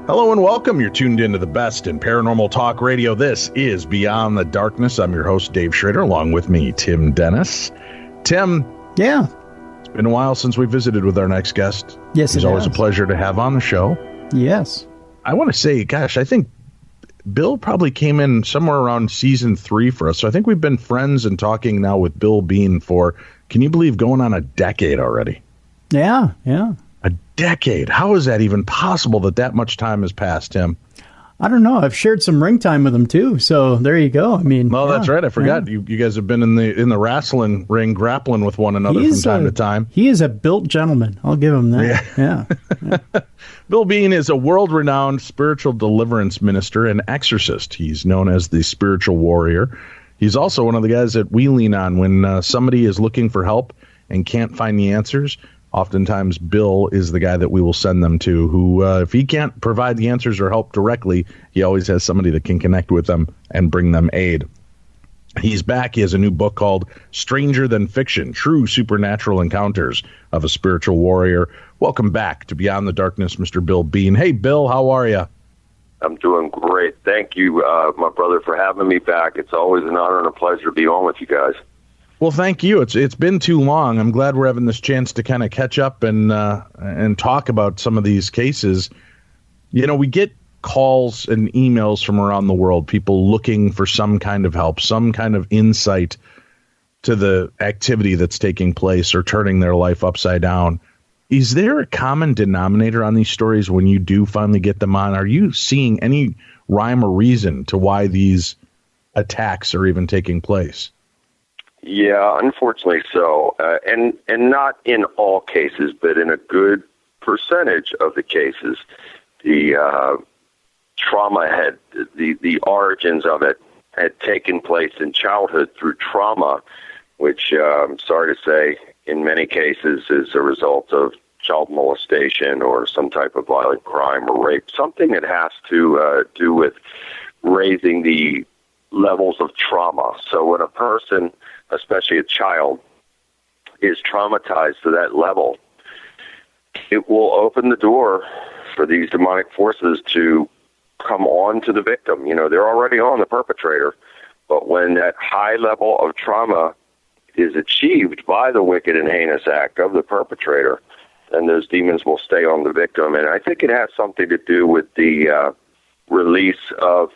Hello and welcome. You're tuned into the best in paranormal talk radio. This is Beyond the Darkness. I'm your host, Dave Schrader, along with me, Tim Dennis. Tim. Yeah. It's been a while since we visited with our next guest. Yes, He's always a pleasure to have on the show. Yes. I want to say, gosh, I think Bill probably came in somewhere around season 3 for us. So I think we've been friends and talking now with Bill Bean for, can you believe, going on a decade already? Yeah. A decade. How is that even possible that much time has passed, Tim? I don't know. I've shared some ring time with him too, so there you go. I mean, well, that's right. I forgot. Yeah. You guys have been in the wrestling ring, grappling with one another from time to time. He is a built gentleman. I'll give him that. Yeah. Bill Bean is a world-renowned spiritual deliverance minister and exorcist. He's known as the spiritual warrior. He's also one of the guys that we lean on when somebody is looking for help and can't find the answers. Oftentimes, Bill is the guy that we will send them to, who, if he can't provide the answers or help directly, he always has somebody that can connect with them and bring them aid. He's back. He has a new book called Stranger Than Fiction, True Supernatural Encounters of a Spiritual Warrior. Welcome back to Beyond the Darkness, Mr. Bill Bean. Hey, Bill, how are you? I'm doing great. Thank you, my brother, for having me back. It's always an honor and a pleasure to be on with you guys. Well, thank you. It's been too long. I'm glad we're having this chance to kind of catch up and talk about some of these cases. You know, we get calls and emails from around the world, people looking for some kind of help, some kind of insight to the activity that's taking place or turning their life upside down. Is there a common denominator on these stories when you do finally get them on? Are you seeing any rhyme or reason to why these attacks are even taking place? Yeah, unfortunately so, and not in all cases, but in a good percentage of the cases, the trauma had the origins of it had taken place in childhood through trauma, which I'm sorry to say, in many cases is a result of child molestation or some type of violent crime or rape, something that has to do with raising the levels of trauma. So when a person, especially a child, is traumatized to that level, it will open the door for these demonic forces to come on to the victim. You know, they're already on the perpetrator, but when that high level of trauma is achieved by the wicked and heinous act of the perpetrator, then those demons will stay on the victim. And I think it has something to do with the release of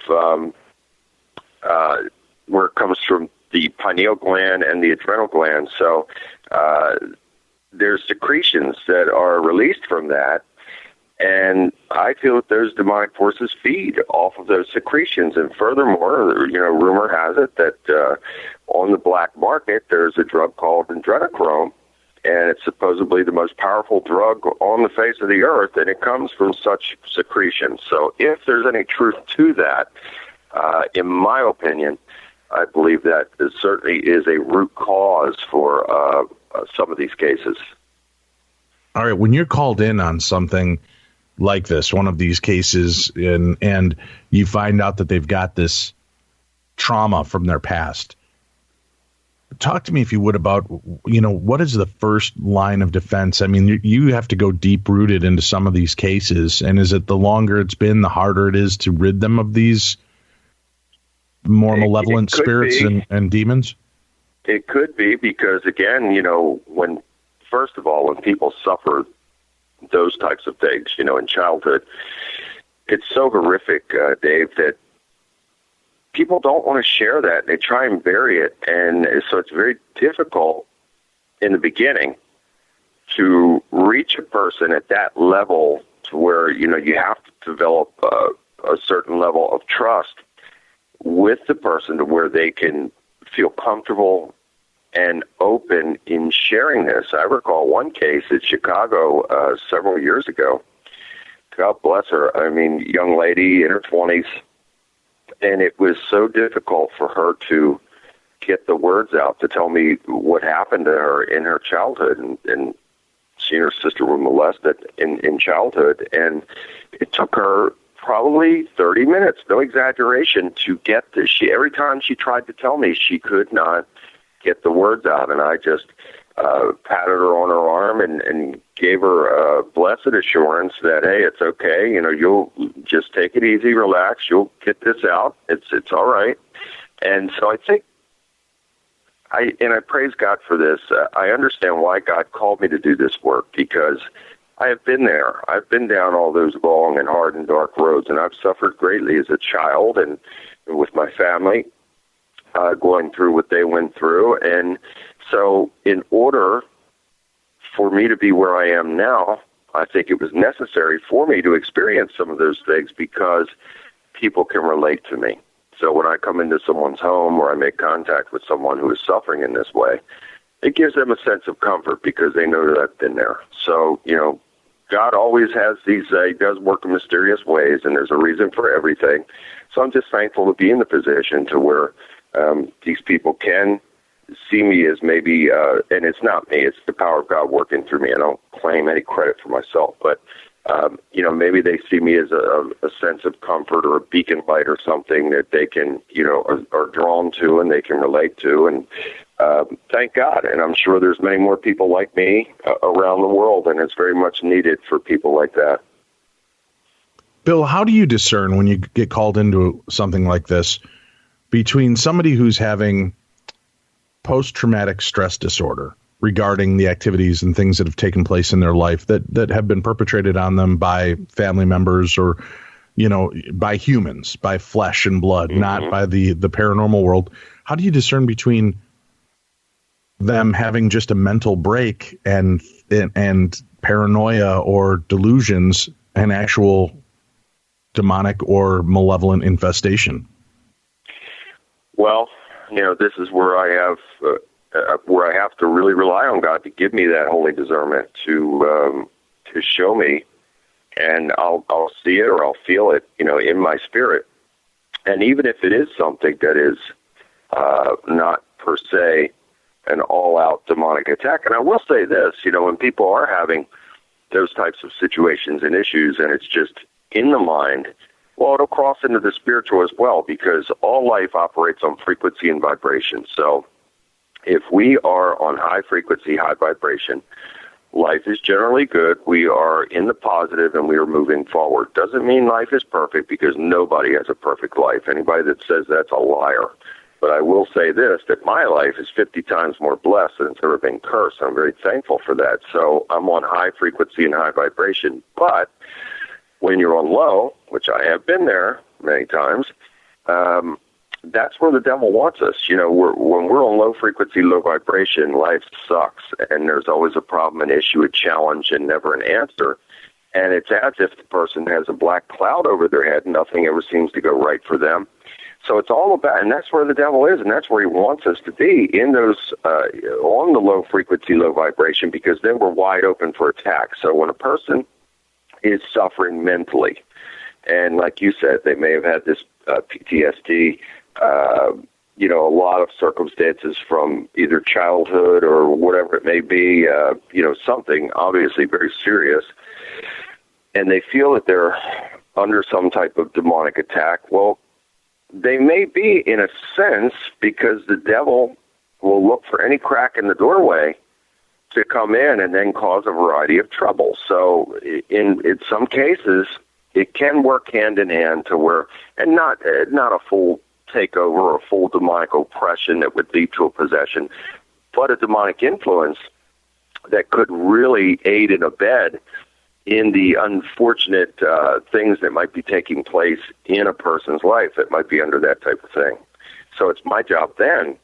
where it comes from the pineal gland and the adrenal gland. So there's secretions that are released from that. And I feel that those demonic forces feed off of those secretions. And furthermore, you know, rumor has it that on the black market, there's a drug called adrenochrome, and it's supposedly the most powerful drug on the face of the earth, and it comes from such secretions. So if there's any truth to that, in my opinion, I believe that it certainly is a root cause for some of these cases. All right, when you're called in on something like this, one of these cases, and you find out that they've got this trauma from their past, talk to me, if you would, about, you know, what is the first line of defense? I mean, you have to go deep-rooted into some of these cases, and is it the longer it's been, the harder it is to rid them of these more malevolent spirits and demons? It could be, because, again, you know, first of all, when people suffer those types of things, you know, in childhood, it's so horrific, Dave, that people don't want to share that. They try and bury it. And so it's very difficult in the beginning to reach a person at that level to where, you know, you have to develop a certain level of trust with the person to where they can feel comfortable and open in sharing this. I recall one case in Chicago several years ago. God bless her. I mean, young lady in her 20s, and it was so difficult for her to get the words out to tell me what happened to her in her childhood, and she and her sister were molested in childhood, and it took her probably 30 minutes, no exaggeration, to get this. Every time she tried to tell me, she could not get the words out, and I just patted her on her arm and gave her a blessed assurance that, hey, it's okay, you'll just take it easy, relax, you'll get this out, it's all right. And so I think, I praise God for this. I understand why God called me to do this work, because I have been there. I've been down all those long and hard and dark roads, and I've suffered greatly as a child and with my family, going through what they went through. And so in order for me to be where I am now, I think it was necessary for me to experience some of those things because people can relate to me. So when I come into someone's home or I make contact with someone who is suffering in this way, it gives them a sense of comfort because they know that I've been there. So, God always has these, he does work in mysterious ways, and there's a reason for everything. So I'm just thankful to be in the position to where these people can see me as maybe, and it's not me, it's the power of God working through me. I don't claim any credit for myself, but maybe they see me as a sense of comfort or a beacon light or something that they can, are drawn to and they can relate to. And thank God. And I'm sure there's many more people like me around the world, and it's very much needed for people like that. Bill, how do you discern when you get called into something like this between somebody who's having post-traumatic stress disorder regarding the activities and things that have taken place in their life that have been perpetrated on them by family members or, by humans, by flesh and blood, not by the paranormal world? How do you discern between them having just a mental break and paranoia or delusions and actual demonic or malevolent infestation? Well, this is where I have to really rely on God to give me that holy discernment to show me, and I'll see it or I'll feel it, in my spirit. And even if it is something that is not per se an all-out demonic attack, and I will say this, when people are having those types of situations and issues, and it's just in the mind, well, it'll cross into the spiritual as well, because all life operates on frequency and vibration. So if we are on high frequency, high vibration, life is generally good. We are in the positive and we are moving forward. Doesn't mean life is perfect, because nobody has a perfect life. Anybody that says that's a liar. But I will say this, that my life is 50 times more blessed than it's ever been cursed. I'm very thankful for that. So I'm on high frequency and high vibration. But when you're on low, which I have been there many times, that's where the devil wants us. When we're on low frequency, low vibration, life sucks, and there's always a problem, an issue, a challenge, and never an answer. And it's as if the person has a black cloud over their head, and nothing ever seems to go right for them. So it's all about, and that's where the devil is, and that's where he wants us to be, in those, on the low frequency, low vibration, because then we're wide open for attack. So when a person is suffering mentally, and like you said, they may have had this PTSD, a lot of circumstances from either childhood or whatever it may be, something obviously very serious, and they feel that they're under some type of demonic attack. Well, they may be, in a sense, because the devil will look for any crack in the doorway to come in and then cause a variety of trouble. So in some cases, it can work hand in hand to where, and not a full takeover or a full demonic oppression that would lead to a possession, but a demonic influence that could really aid and abet in the unfortunate things that might be taking place in a person's life that might be under that type of thing. So it's my job then,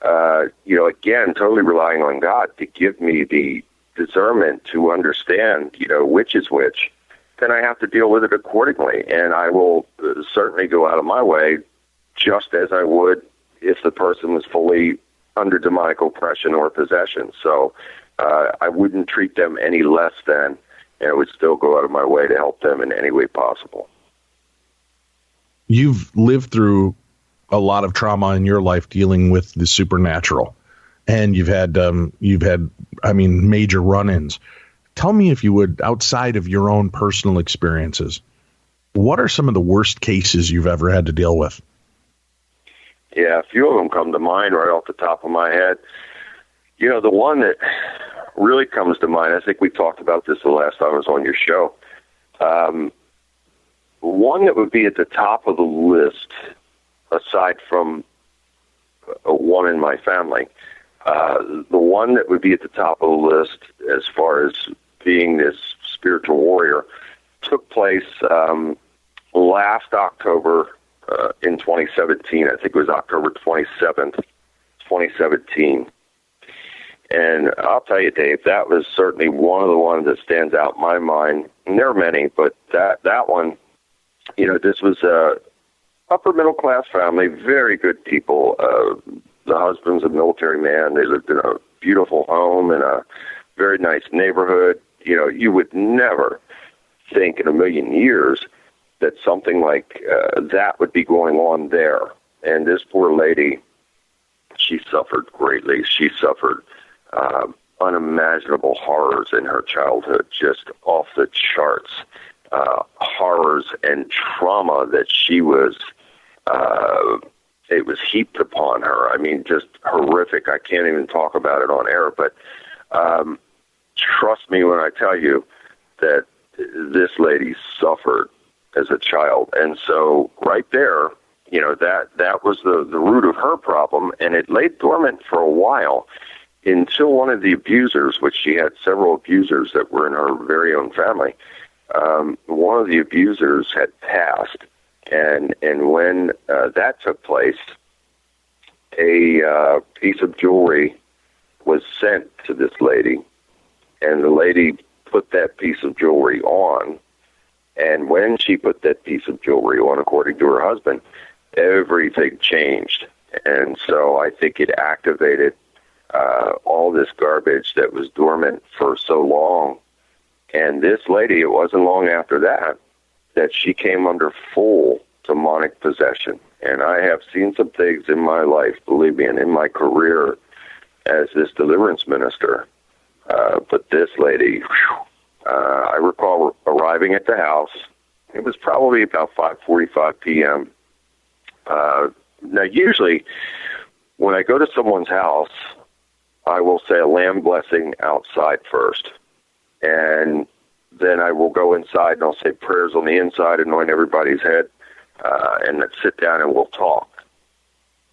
again, totally relying on God to give me the discernment to understand, which is which. Then I have to deal with it accordingly, and I will certainly go out of my way, just as I would if the person was fully under demonic oppression or possession. So I wouldn't treat them any less than, and I would still go out of my way to help them in any way possible. You've lived through a lot of trauma in your life dealing with the supernatural, and you've had major run-ins. Tell me, if you would, outside of your own personal experiences, what are some of the worst cases you've ever had to deal with? Yeah, a few of them come to mind right off the top of my head. You know, the one that really comes to mind, I think we talked about this the last time I was on your show. One that would be at the top of the list, aside from one in my family, the one that would be at the top of the list as far as being this spiritual warrior took place last October in 2017. I think it was October 27th, 2017. And I'll tell you, Dave, that was certainly one of the ones that stands out in my mind. And there are many, but that one, you know, this was a upper middle class family, very good people. The husband's a military man. They lived in a beautiful home in a very nice neighborhood. You know, you would never think in a million years that something like that would be going on there. And this poor lady, she suffered greatly. She suffered unimaginable horrors in her childhood, just off the charts. Horrors and trauma that she was, it was heaped upon her. I mean, just horrific. I can't even talk about it on air, but trust me when I tell you that this lady suffered as a child. And so right there, you know, that was the root of her problem, and it lay dormant for a while until one of the abusers, which she had several abusers that were in her very own family, one of the abusers had passed, and when that took place, a piece of jewelry was sent to this lady, and the lady put that piece of jewelry on, and when she put that piece of jewelry on, according to her husband, everything changed. And so I think it activated all this garbage that was dormant for so long. And this lady, it wasn't long after that she came under full demonic possession. And I have seen some things in my life, believe me, and in my career as this deliverance minister. But this lady, I recall arriving at the house. It was probably about 5:45 p.m. Now, usually when I go to someone's house, I will say a lamb blessing outside first. And then I will go inside and I'll say prayers on the inside, anoint everybody's head, and then sit down and we'll talk.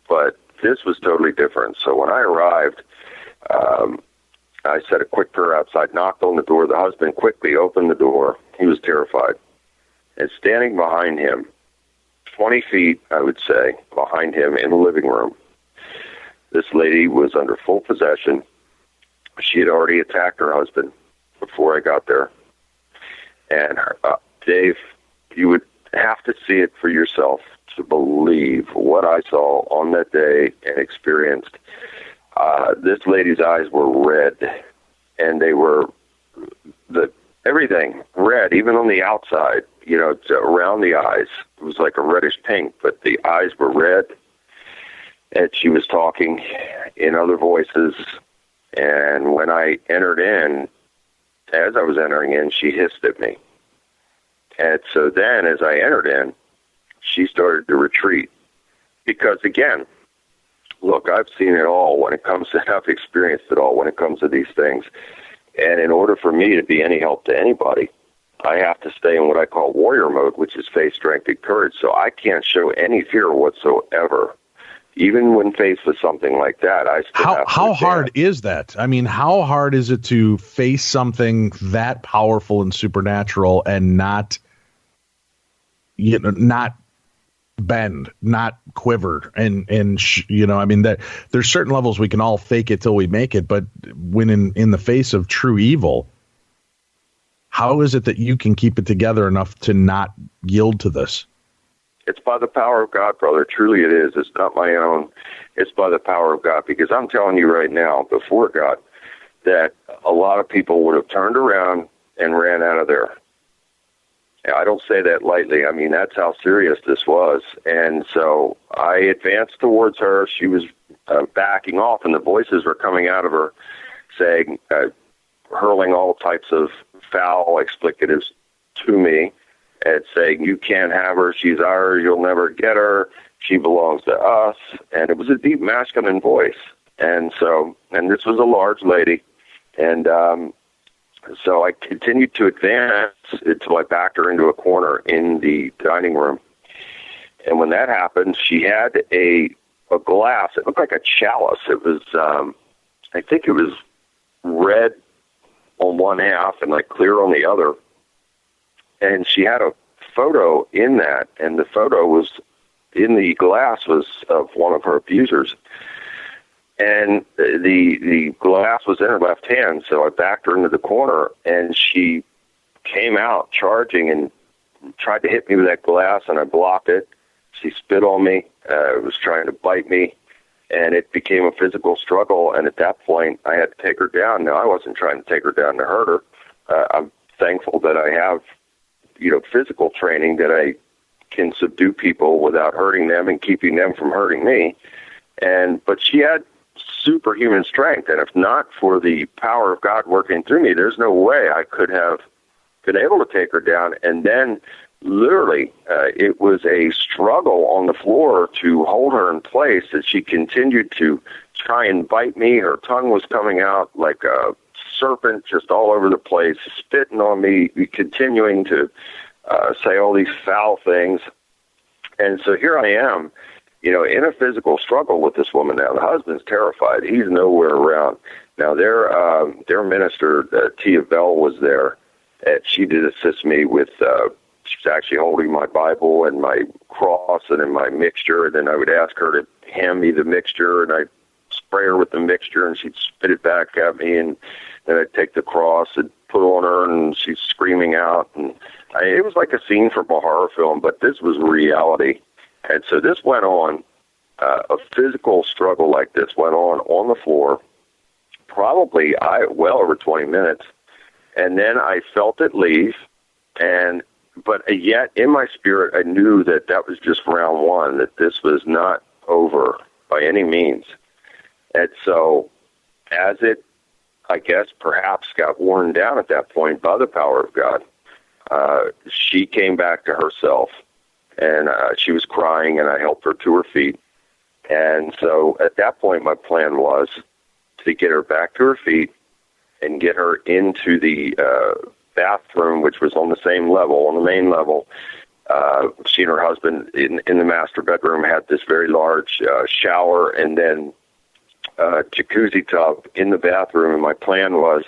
But this was totally different. So when I arrived, I said a quick prayer outside, knocked on the door. The husband quickly opened the door. He was terrified. And standing behind him, 20 feet, I would say, behind him in the living room, this lady was under full possession. She had already attacked her husband before I got there. And Dave, you would have to see it for yourself to believe what I saw on that day and experienced. This lady's eyes were red, and they were everything red, even on the outside, you know, around the eyes. It was like a reddish pink, but the eyes were red. And she was talking in other voices. And when I entered in, as I was entering in, she hissed at me. And so then, as I entered in, she started to retreat. Because, again, look, I've seen it all when it comes to, I've experienced it all when it comes to these things. And in order for me to be any help to anybody, I have to stay in what I call warrior mode, which is faith, strength, and courage. So I can't show any fear whatsoever. Even when faced with something like that, I still have to how hard is that? I mean, how hard is it to face something that powerful and supernatural and not bend, not quiver, and I mean, that there's certain levels we can all fake it till we make it, but when in the face of true evil, how is it that you can keep it together enough to not yield to this? It's by the power of God, brother. Truly it is. It's not my own. It's by the power of God. Because I'm telling you right now, before God, that a lot of people would have turned around and ran out of there. I don't say that lightly. I mean, that's how serious this was. And so I advanced towards her. She was backing off, and the voices were coming out of her saying, hurling all types of foul explicatives to me and saying, you can't have her. She's ours. You'll never get her. She belongs to us. And it was a deep masculine voice. And this was a large lady. And so I continued to advance until I backed her into a corner in the dining room. And when that happened, she had a glass. It looked like a chalice. It was, I think it was red on one half and like clear on the other. And she had a photo in that, and the photo was in the glass was of one of her abusers. And the glass was in her left hand, so I backed her into the corner, and she came out charging and tried to hit me with that glass, and I blocked it. She spit on me, was trying to bite me, and it became a physical struggle, and at that point, I had to take her down. Now, I wasn't trying to take her down to hurt her. I'm thankful that I have, physical training that I can subdue people without hurting them and keeping them from hurting me. But she had superhuman strength, and if not for the power of God working through me, there's no way I could have been able to take her down. And then literally it was a struggle on the floor to hold her in place as she continued to try and bite me. Her tongue was coming out like a serpent, just all over the place, spitting on me, continuing to say all these foul things. And so here I am, in a physical struggle with this woman now. The husband's terrified. He's nowhere around. Now, their minister, Tia Bell, was there, and she did assist me with, she's actually holding my Bible and my cross and in my mixture, and then I would ask her to hand me the mixture, and I'd spray her with the mixture, and she'd spit it back at me, and then I'd take the cross and put on her, and she's screaming out. And it was like a scene from a horror film, but this was reality. And so this went on, a physical struggle like this went on the floor, probably well over 20 minutes. And then I felt it leave, but yet in my spirit, I knew that was just round one, that this was not over by any means. And so as it, I guess, perhaps got worn down at that point by the power of God, she came back to herself. And she was crying, and I helped her to her feet. And so at that point, my plan was to get her back to her feet and get her into the bathroom, which was on the same level, on the main level. She and her husband in the master bedroom had this very large shower and then jacuzzi tub in the bathroom. And my plan was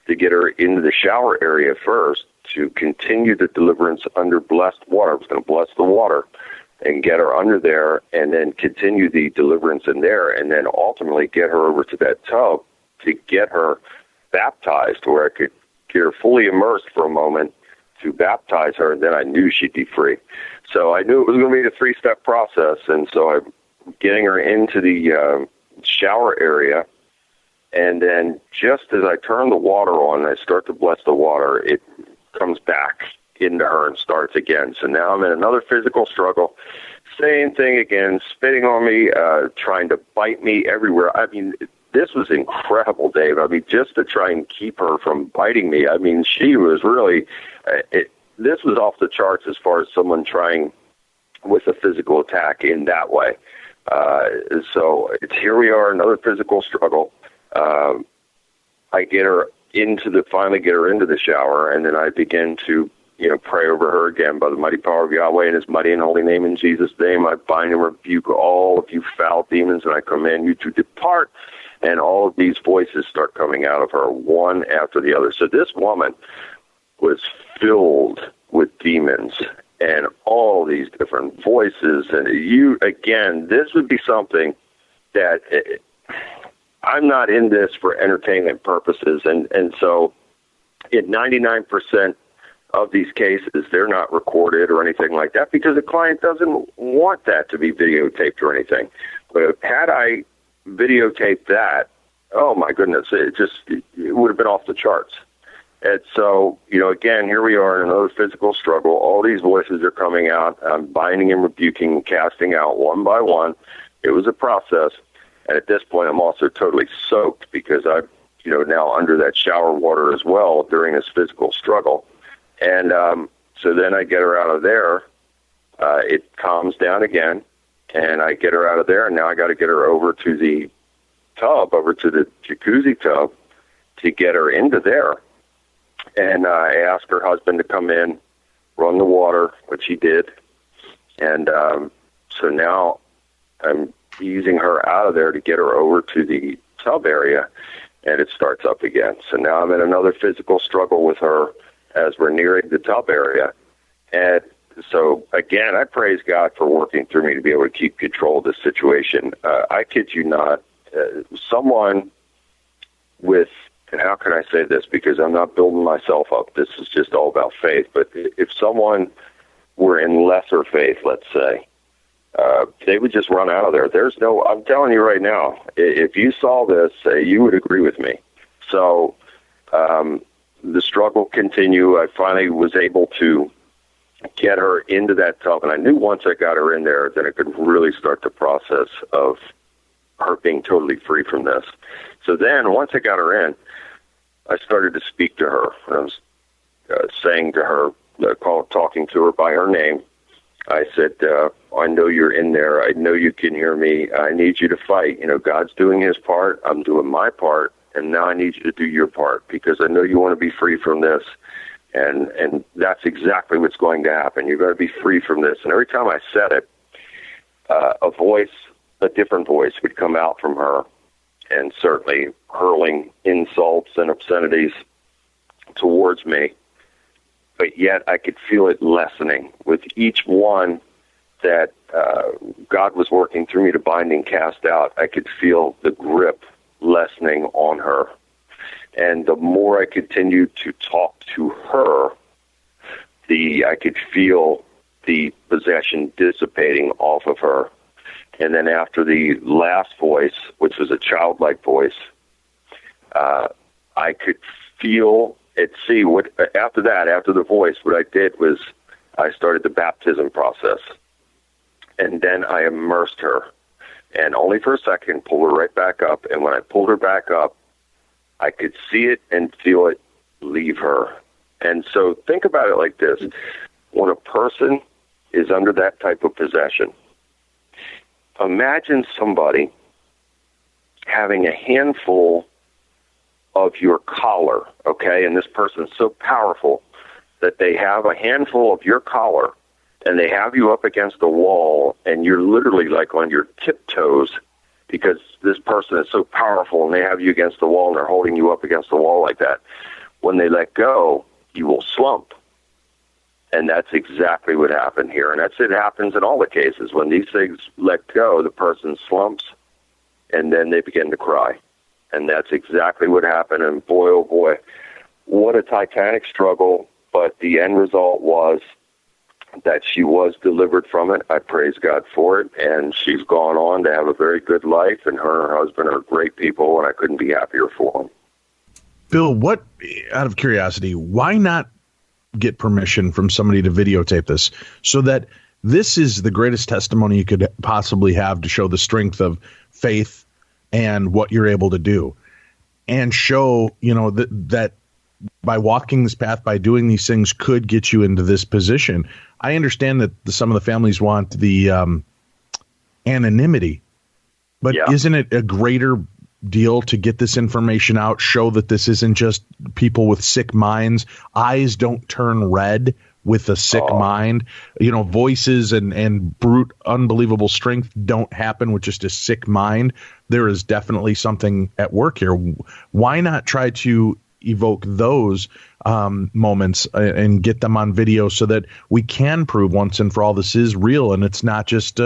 to get her into the shower area first, to continue the deliverance under blessed water. I was going to bless the water and get her under there and then continue the deliverance in there, and then ultimately get her over to that tub to get her baptized, where I could get her fully immersed for a moment to baptize her, and then I knew she'd be free. So I knew it was going to be a 3-step process, and so I'm getting her into the shower area, and then just as I turn the water on, I start to bless the water, it comes back into her and starts again. So now I'm in another physical struggle. Same thing again, spitting on me, trying to bite me everywhere. I mean, this was incredible, Dave. I mean, just to try and keep her from biting me. I mean, she was really, this was off the charts as far as someone trying with a physical attack in that way. So here we are, another physical struggle. I finally get her into the shower, and then I begin to, pray over her again by the mighty power of Yahweh and his mighty and holy name. In Jesus' name, I bind and rebuke all of you foul demons, and I command you to depart. And all of these voices start coming out of her, one after the other. So this woman was filled with demons and all these different voices. And this would be something that I'm not in this for entertainment purposes. And so at 99% of these cases, they're not recorded or anything like that because the client doesn't want that to be videotaped or anything. But had I videotaped that, oh my goodness, it would have been off the charts. And so, again, here we are in another physical struggle. All these voices are coming out. I'm binding and rebuking and casting out one by one. It was a process. And at this point, I'm also totally soaked because I'm, now under that shower water as well during this physical struggle. And so then I get her out of there. It calms down again, and I get her out of there, and now I got to get her over to the tub, over to the jacuzzi tub to get her into there. And I asked her husband to come in, run the water, which he did. And so now I'm using her out of there to get her over to the tub area, and it starts up again. So now I'm in another physical struggle with her as we're nearing the tub area. And so, again, I praise God for working through me to be able to keep control of this situation. I kid you not, someone with, and how can I say this? Because I'm not building myself up. This is just all about faith. But if someone were in lesser faith, let's say, they would just run out of there. I'm telling you right now, if you saw this, you would agree with me. So the struggle continued. I finally was able to get her into that tub. And I knew once I got her in there, then I could really start the process of her being totally free from this. So then once I got her in, I started to speak to her. I was saying to her, talking to her by her name. I said, I know you're in there. I know you can hear me. I need you to fight. God's doing his part. I'm doing my part. And now I need you to do your part because I know you want to be free from this. And that's exactly what's going to happen. You're going to be free from this. And every time I said it, a different voice would come out from her, and certainly hurling insults and obscenities towards me. But yet I could feel it lessening with each one that God was working through me to bind and cast out. I could feel the grip lessening on her. And the more I continued to talk to her, I could feel the possession dissipating off of her. And then after the last voice, which was a childlike voice, I could feel it. After the voice, what I did was I started the baptism process. And then I immersed her. And only for a second, pulled her right back up. And when I pulled her back up, I could see it and feel it leave her. And so think about it like this. When a person is under that type of possession, imagine somebody having a handful of your collar, okay? And this person's so powerful that they have a handful of your collar and they have you up against the wall and you're literally like on your tiptoes because this person is so powerful and they have you against the wall and they're holding you up against the wall like that. When they let go, you will slump. And that's exactly what happened here. And it happens in all the cases. When these things let go, the person slumps, and then they begin to cry. And that's exactly what happened. And boy, oh boy, what a titanic struggle. But the end result was that she was delivered from it. I praise God for it. And she's gone on to have a very good life. And her and her husband are great people, and I couldn't be happier for them. Bill, out of curiosity, why not get permission from somebody to videotape this so that this is the greatest testimony you could possibly have to show the strength of faith and what you're able to do, and show, that by walking this path, by doing these things could get you into this position. I understand that some of the families want the anonymity, but Isn't it a greater deal to get this information out, show that this isn't just people with sick minds? Eyes don't turn red with a sick mind. Voices and brute, unbelievable strength don't happen with just a sick mind. There is definitely something at work here. Why not try to evoke those moments and get them on video so that we can prove once and for all this is real and it's not just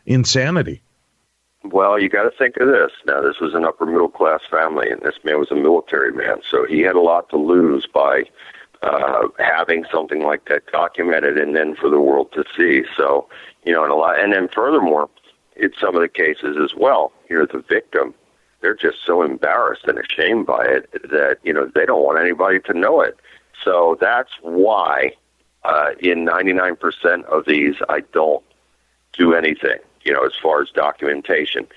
insanity? Well, you got to think of this. Now, this was an upper middle class family, and this man was a military man, so he had a lot to lose by having something like that documented and then for the world to see. So, and then furthermore, in some of the cases as well, the victim, they're just so embarrassed and ashamed by it that, they don't want anybody to know it. So that's why in 99% of these, I don't do anything, as far as documentation.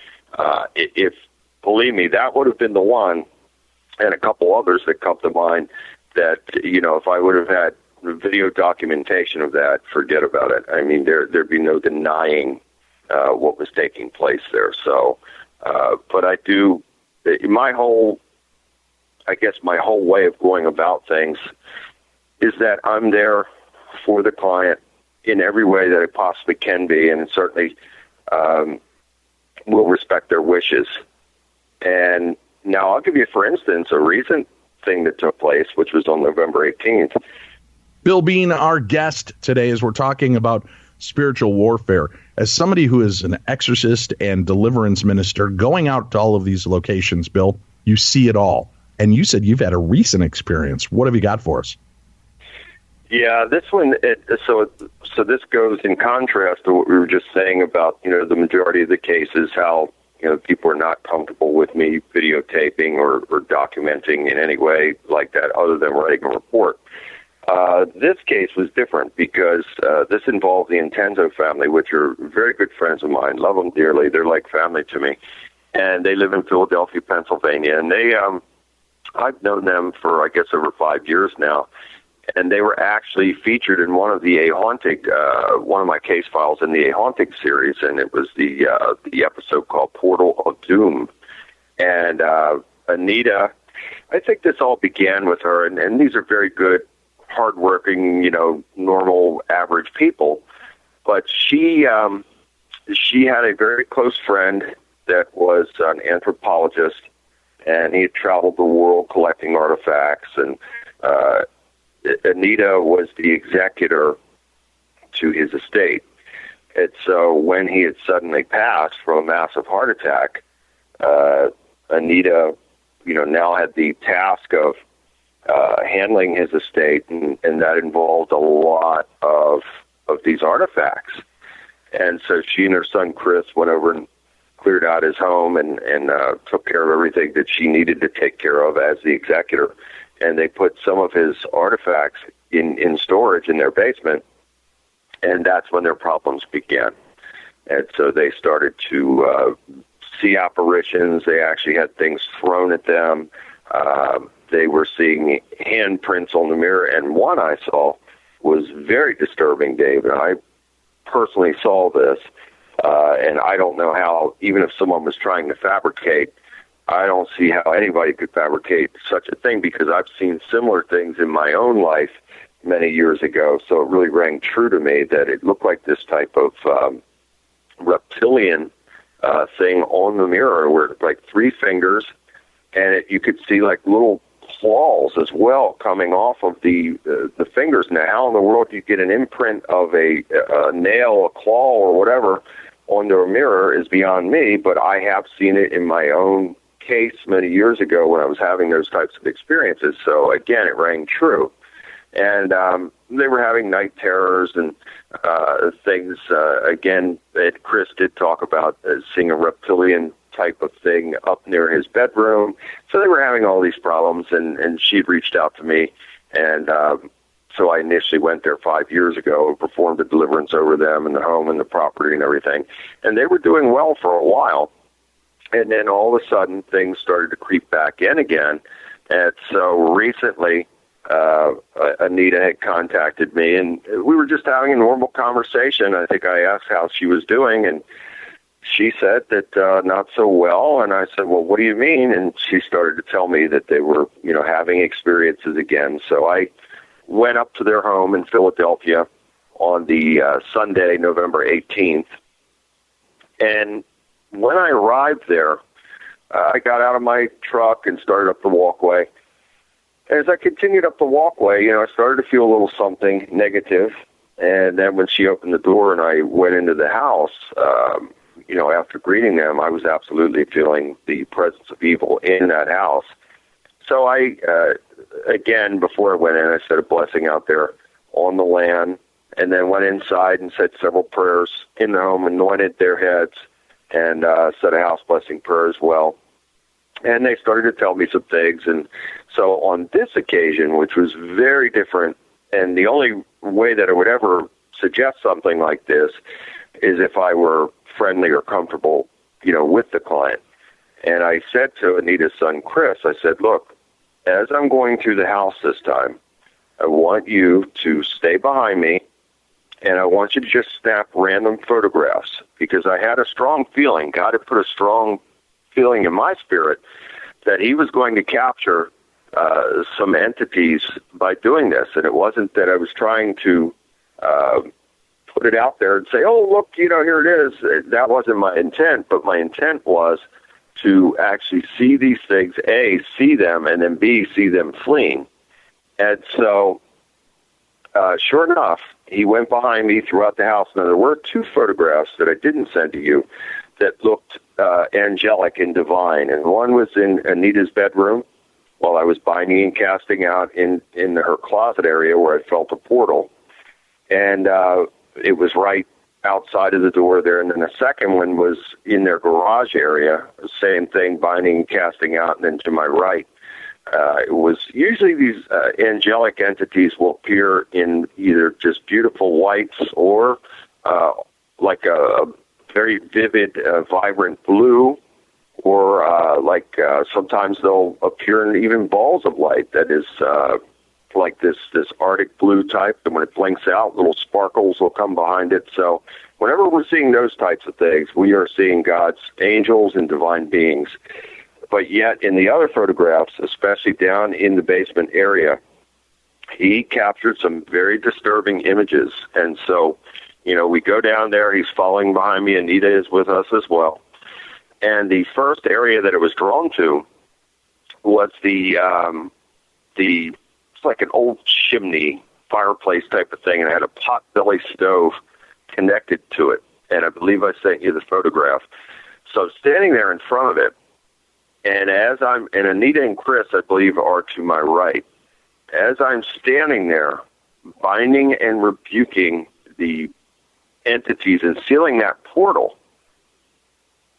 If, believe me, that would have been the one, and a couple others that come to mind, that, if I would have had video documentation of that, forget about it. I mean, there'd be no denying what was taking place there. So, but I do, my whole way of going about things is that I'm there for the client in every way that it possibly can be, and certainly will respect their wishes. And now I'll give you, for instance, a recent thing that took place, which was on November 18th. Bill Bean, our guest today, as we're talking about spiritual warfare. As somebody who is an exorcist and deliverance minister, going out to all of these locations, Bill, you see it all. And you said you've had a recent experience. What have you got for us? Yeah, this one, so this goes in contrast to what we were just saying about, the majority of the cases, how, people are not comfortable with me videotaping or documenting in any way like that other than writing a report. This case was different because this involved the Intenzo family, which are very good friends of mine. Love them dearly. They're like family to me. And they live in Philadelphia, Pennsylvania. And they, I've known them for, I guess, over 5 years now. And they were actually featured in one of the A Haunted, one of my case files in the A Haunted series, and it was the episode called Portal of Doom. And Anita, I think this all began with her, and these are very good, hardworking, normal, average people. But she had a very close friend that was an anthropologist, and he had traveled the world collecting artifacts, and Anita was the executor to his estate. And so when he had suddenly passed from a massive heart attack, Anita, now had the task of handling his estate, and that involved a lot of these artifacts. And so she and her son Chris went over and cleared out his home and took care of everything that she needed to take care of as the executor. And they put some of his artifacts in storage in their basement, and that's when their problems began. And so they started to see apparitions. They actually had things thrown at them. They were seeing handprints on the mirror, and one I saw was very disturbing, Dave, and I personally saw this, and I don't know how, even if someone was trying to fabricate, I don't see how anybody could fabricate such a thing, because I've seen similar things in my own life many years ago. So it really rang true to me that it looked like this type of reptilian thing on the mirror, where like 3 fingers, and you could see like little claws as well coming off of the fingers. Now, how in the world do you get an imprint of a nail, a claw, or whatever onto a mirror is beyond me, but I have seen it in my own case many years ago when I was having those types of experiences. So again, it rang true. And they were having night terrors and things. Again, that Chris did talk about seeing a reptilian type of thing up near his bedroom. So they were having all these problems, and she'd reached out to me. And so I initially went there 5 years ago and performed a deliverance over them and the home and the property and everything. And they were doing well for a while. And then all of a sudden, things started to creep back in again. And so recently, Anita had contacted me, and we were just having a normal conversation. I think I asked how she was doing, and she said that not so well. And I said, well, what do you mean? And she started to tell me that they were, having experiences again. So I went up to their home in Philadelphia on the Sunday, November 18th. And when I arrived there, I got out of my truck and started up the walkway. As I continued up the walkway, I started to feel a little something negative. And then when she opened the door and I went into the house, after greeting them, I was absolutely feeling the presence of evil in that house. So I again, before I went in, I said a blessing out there on the land, and then went inside and said several prayers in the home, anointed their heads, and said a house blessing prayer as well. And they started to tell me some things. And so on this occasion, which was very different, and the only way that I would ever suggest something like this is if I were friendly or comfortable, with the client. And I said to Anita's son, Chris, I said, look, as I'm going through the house this time, I want you to stay behind me, and I want you to just snap random photographs, because I had a strong feeling, God had put a strong feeling in my spirit that he was going to capture some entities by doing this. And it wasn't that I was trying to put it out there and say, oh, look, here it is. That wasn't my intent, but my intent was to actually see these things, A, see them, and then B, see them fleeing. And so, sure enough, he went behind me throughout the house. Now, there were 2 photographs that I didn't send to you that looked angelic and divine. And one was in Anita's bedroom while I was binding and casting out in her closet area where I felt a portal. And it was right outside of the door there. And then the second one was in their garage area, same thing, binding and casting out. And then to my right, it was usually these angelic entities will appear in either just beautiful whites or like a very vivid, vibrant blue, or sometimes they'll appear in even balls of light that is like this Arctic blue type, and when it blinks out, little sparkles will come behind it. So whenever we're seeing those types of things, we are seeing God's angels and divine beings. But yet in the other photographs, especially down in the basement area, he captured some very disturbing images. And so, we go down there, he's following behind me, Anita is with us as well. And the first area that it was drawn to was it's like an old chimney fireplace type of thing, and it had a pot-belly stove connected to it. And I believe I sent you the photograph. So I'm standing there in front of it, and and Anita and Chris, I believe, are to my right. As I'm standing there, binding and rebuking the entities and sealing that portal,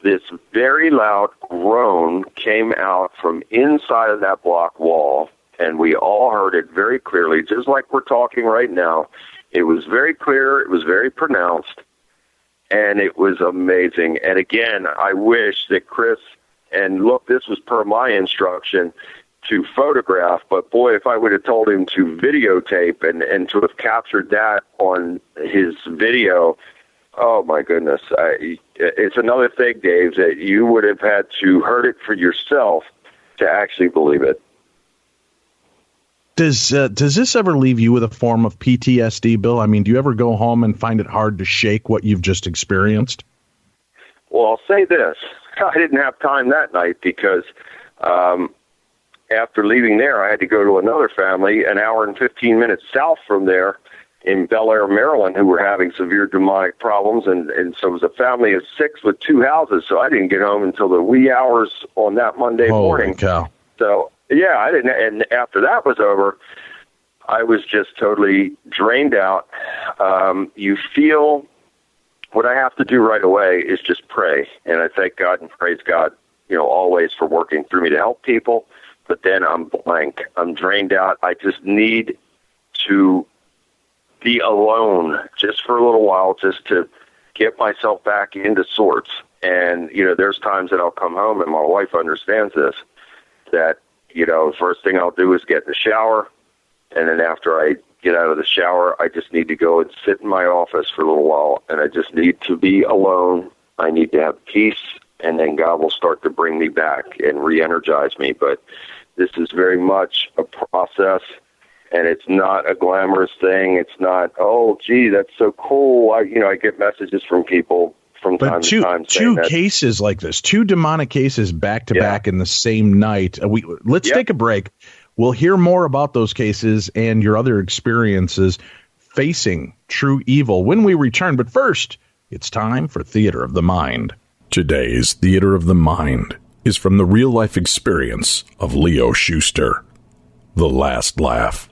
this very loud groan came out from inside of that block wall, and we all heard it very clearly, just like we're talking right now. It was very clear, it was very pronounced, and it was amazing. And again, I wish that Chris, and look, this was per my instruction, to photograph, but boy, if I would have told him to videotape and to have captured that on his video, oh my goodness. It's another thing, Dave, that you would have had to heard it for yourself to actually believe it. Does this ever leave you with a form of PTSD, Bill? I mean, do you ever go home and find it hard to shake what you've just experienced? Well, I'll say this. I didn't have time that night because after leaving there, I had to go to another family an hour and 15 minutes south from there in Bel Air, Maryland, who were having severe demonic problems. And so it was a family of 6 with 2 houses. So I didn't get home until the wee hours on that Monday morning. Holy cow. So, yeah, I didn't. And after that was over, I was just totally drained out. You feel what I have to do right away is just pray. And I thank God and praise God, always for working through me to help people. But then I'm blank. I'm drained out. I just need to be alone just for a little while, just to get myself back into sorts. And, there's times that I'll come home, and my wife understands this, that, the first thing I'll do is get in the shower. And then after I get out of the shower, I just need to go and sit in my office for a little while. And I just need to be alone. I need to have peace. And then God will start to bring me back and re-energize me. But this is very much a process, and it's not a glamorous thing. It's not, oh, gee, that's so cool. I get messages from people from time to time. Two cases like this, 2 demonic cases back to back in the same night. Let's take a break. We'll hear more about those cases and your other experiences facing true evil when we return. But first, it's time for Theater of the Mind. Today's Theater of the Mind is from the real-life experience of Leo Schuster. The Last Laugh.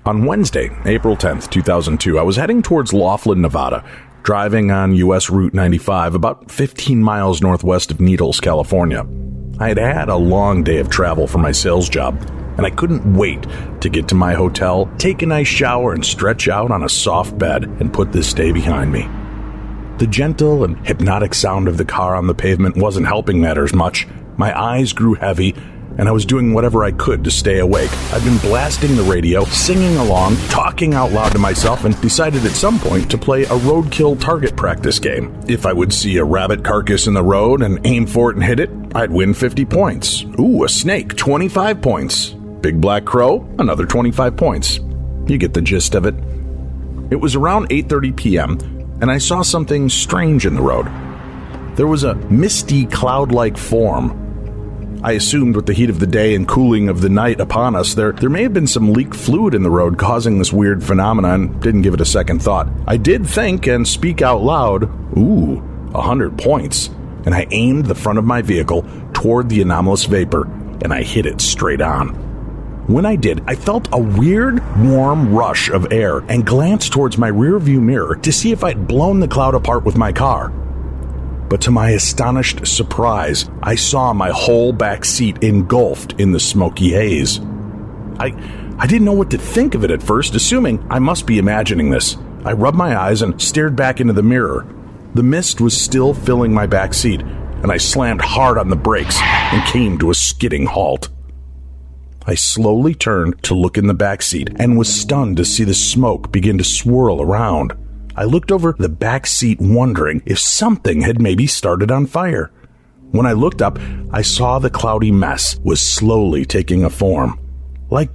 On Wednesday, April 10th, 2002, I was heading towards Laughlin, Nevada, driving on U.S. Route 95 about 15 miles northwest of Needles, California. I had had a long day of travel for my sales job, and I couldn't wait to get to my hotel, take a nice shower, and stretch out on a soft bed and put this day behind me. The gentle and hypnotic sound of the car on the pavement wasn't helping matters much. My eyes grew heavy, and I was doing whatever I could to stay awake. I'd been blasting the radio, singing along, talking out loud to myself, and decided at some point to play a roadkill target practice game. If I would see a rabbit carcass in the road and aim for it and hit it, I'd win 50 points. Ooh, a snake, 25 points. Big black crow, another 25 points. You get the gist of it. It was around 8:30 p.m., and I saw something strange in the road. There was a misty, cloud-like form. I assumed with the heat of the day and cooling of the night upon us, there may have been some leaked fluid in the road causing this weird phenomenon. Didn't give it a second thought. I did think and speak out loud, ooh, 100 points. And I aimed the front of my vehicle toward the anomalous vapor, and I hit it straight on. When I did, I felt a weird, warm rush of air and glanced towards my rearview mirror to see if I'd blown the cloud apart with my car. But to my astonished surprise, I saw my whole back seat engulfed in the smoky haze. I didn't know what to think of it at first, assuming I must be imagining this. I rubbed my eyes and stared back into the mirror. The mist was still filling my back seat, and I slammed hard on the brakes and came to a skidding halt. I slowly turned to look in the back seat and was stunned to see the smoke begin to swirl around. I looked over the back seat wondering if something had maybe started on fire. When I looked up, I saw the cloudy mess was slowly taking a form. Like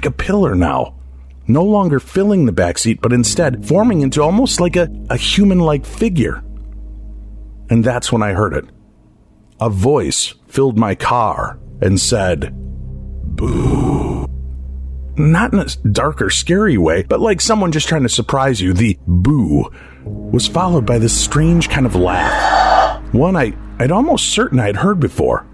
a pillar now. No longer filling the back seat, but instead forming into almost like a human-like figure. And that's when I heard it. A voice filled my car and said, "Boo." Not in a dark or scary way, but like someone just trying to surprise you. The boo was followed by this strange kind of laugh. One I'd almost certain I'd heard before.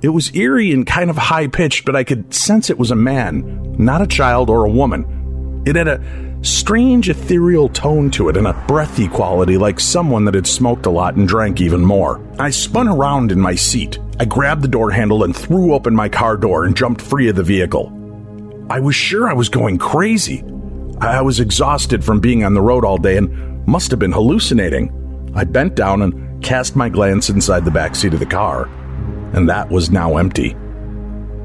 It was eerie and kind of high-pitched, but I could sense it was a man, not a child or a woman. It had a strange ethereal tone to it and a breathy quality like someone that had smoked a lot and drank even more. I spun around in my seat. I grabbed the door handle and threw open my car door and jumped free of the vehicle. I was sure I was going crazy. I was exhausted from being on the road all day and must have been hallucinating. I bent down and cast my glance inside the back seat of the car, and that was now empty.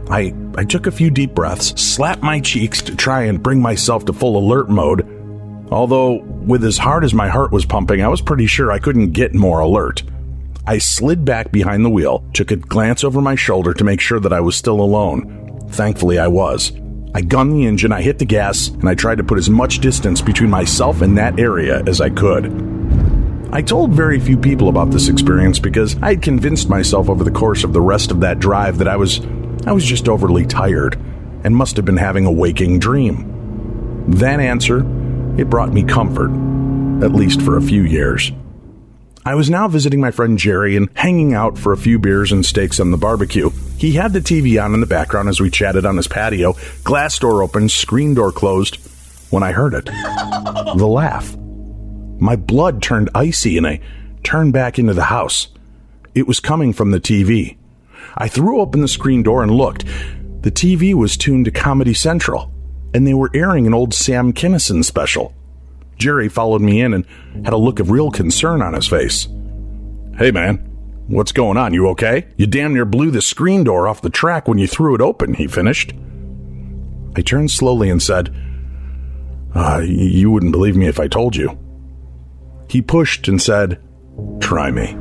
I took a few deep breaths, slapped my cheeks to try and bring myself to full alert mode. Although, with as hard as my heart was pumping, I was pretty sure I couldn't get more alert. I slid back behind the wheel, took a glance over my shoulder to make sure that I was still alone. Thankfully, I was. I gunned the engine, I hit the gas, and I tried to put as much distance between myself and that area as I could. I told very few people about this experience because I had convinced myself over the course of the rest of that drive that I was just overly tired and must have been having a waking dream. That answer, it brought me comfort, at least for a few years. I was now visiting my friend Jerry and hanging out for a few beers and steaks on the barbecue. He had the TV on in the background as we chatted on his patio, glass door open, screen door closed, when I heard it. The laugh. My blood turned icy and I turned back into the house. It was coming from the TV. I threw open the screen door and looked. The TV was tuned to Comedy Central, and they were airing an old Sam Kinison special. Jerry followed me in and had a look of real concern on his face. "Hey man, what's going on? You okay? You damn near blew the screen door off the track when you threw it open," he finished. I turned slowly and said, You wouldn't believe me if I told you." He pushed and said, "Try me."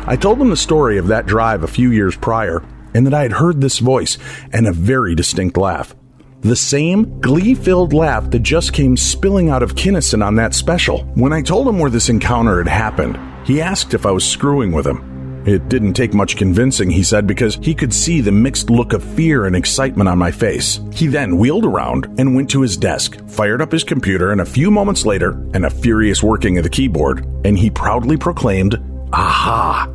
I told him the story of that drive a few years prior and that I had heard this voice and a very distinct laugh. The same glee-filled laugh that just came spilling out of Kinison on that special. When I told him where this encounter had happened, he asked if I was screwing with him. It didn't take much convincing, he said, because he could see the mixed look of fear and excitement on my face. He then wheeled around and went to his desk, fired up his computer, and a few moments later, and a furious working of the keyboard, and he proudly proclaimed, "Aha!"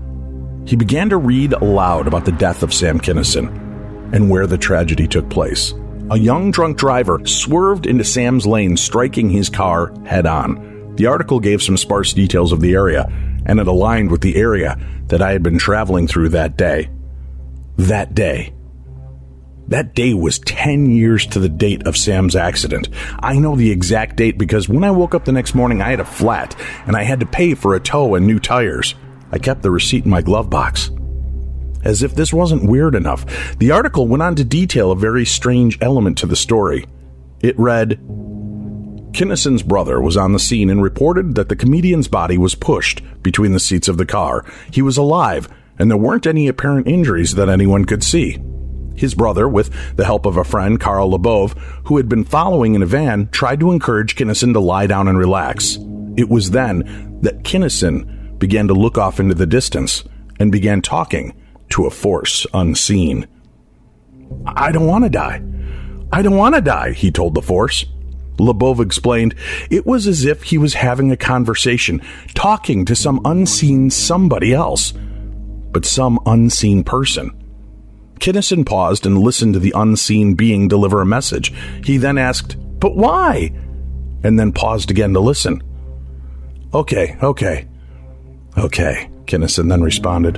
He began to read aloud about the death of Sam Kinison. and where the tragedy took place. A young drunk driver swerved into Sam's lane, striking his car head-on. The article gave some sparse details of the area, and it aligned with the area that I had been traveling through that day. That day was 10 years to the date of Sam's accident. I know the exact date because when I woke up the next morning, I had a flat, and I had to pay for a tow and new tires. I kept the receipt in my glove box. As if this wasn't weird enough, the article went on to detail a very strange element to the story. It read, Kinnison's brother was on the scene and reported that the comedian's body was pushed between the seats of the car. He was alive, and there weren't any apparent injuries that anyone could see. His brother, with the help of a friend, Carl Lebov, who had been following in a van, tried to encourage Kinnison to lie down and relax. It was then that Kinnison began to look off into the distance and began talking to a force unseen. I don't want to die. I don't want to die, he told the force. Lebov explained it was as if he was having a conversation, talking to some unseen somebody else, but some unseen person. Kinnison paused and listened to the unseen being deliver a message. He then asked, but why? And then paused again to listen. Okay, Kinnison then responded.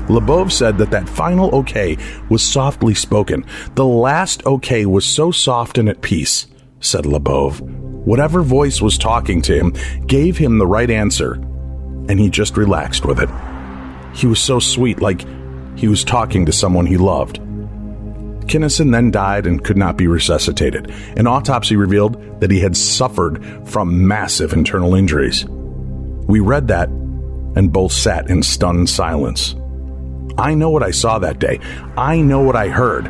Lebov said that final okay was softly spoken. The last okay was so soft and at peace, said Lebov. Whatever voice was talking to him gave him the right answer, and he just relaxed with it. He was so sweet, like he was talking to someone he loved. Kinnison then died and could not be resuscitated. An autopsy revealed that he had suffered from massive internal injuries. We read that and both sat in stunned silence. I know what I saw that day. I know what I heard.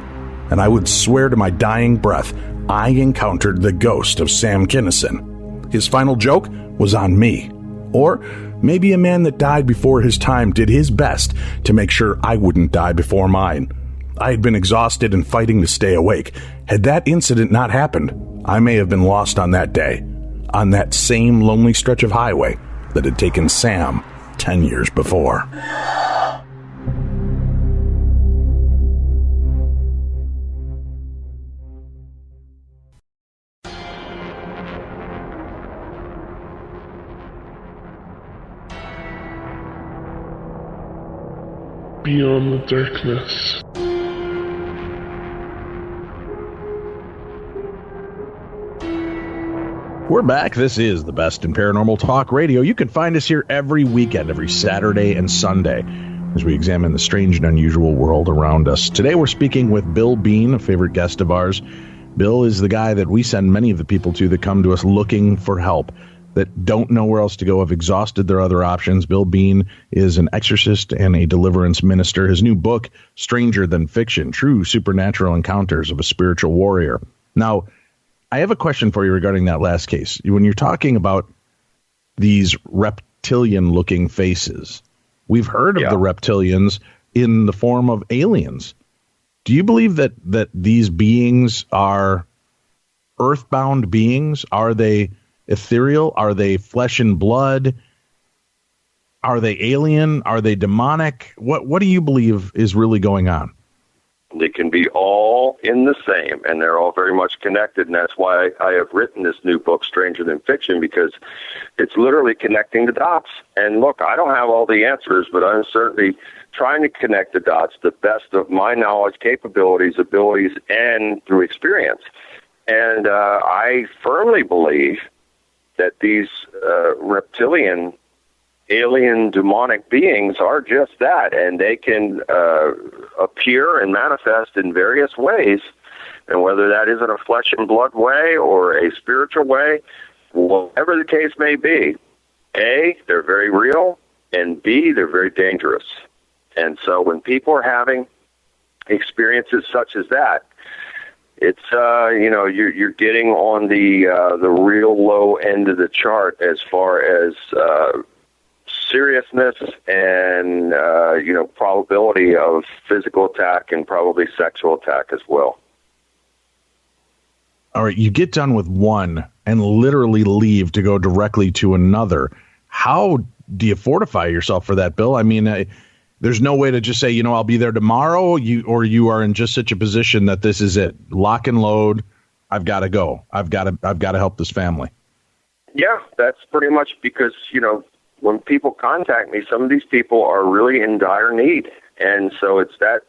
And I would swear to my dying breath, I encountered the ghost of Sam Kinnison. His final joke was on me. Or maybe a man that died before his time did his best to make sure I wouldn't die before mine. I had been exhausted and fighting to stay awake. Had that incident not happened, I may have been lost on that day, on that same lonely stretch of highway that had taken Sam 10 years before. Beyond the darkness. We're back. This is the best in paranormal talk radio. You can find us here every weekend, every Saturday and Sunday, as we examine the strange and unusual world around us. Today we're speaking with Bill Bean, a favorite guest of ours. Bill is the guy that we send many of the people to that come to us looking for help, that don't know where else to go, have exhausted their other options. Bill Bean is an exorcist and a deliverance minister. His new book, Stranger Than Fiction, True Supernatural Encounters of a Spiritual Warrior. Now, I have a question for you regarding that last case. When you're talking about these reptilian-looking faces, we've heard of the reptilians in the form of aliens. Do you believe that these beings are earthbound beings? Are they ethereal? Are they flesh and blood? Are they alien? Are they demonic? What do you believe is really going on? They can be all in the same, and they're all very much connected, and that's why I have written this new book, Stranger Than Fiction, because it's literally connecting the dots. And look, I don't have all the answers, but I'm certainly trying to connect the dots the best of my knowledge, capabilities, abilities, and through experience. And I firmly believe that these reptilian, alien, demonic beings are just that, and they can appear and manifest in various ways, and whether that is in a flesh and blood way or a spiritual way, whatever the case may be, A, they're very real, and B, they're very dangerous. And so when people are having experiences such as that, it's you're getting on the real low end of the chart as far as seriousness and probability of physical attack and probably sexual attack as well. All right, you get done with one and literally leave to go directly to another. How do you fortify yourself for that, Bill? I mean, there's no way to just say, I'll be there tomorrow. You are in just such a position that this is it. Lock and load. I've got to go. I've got to help this family. Yeah, that's pretty much because, when people contact me, some of these people are really in dire need. And so it's that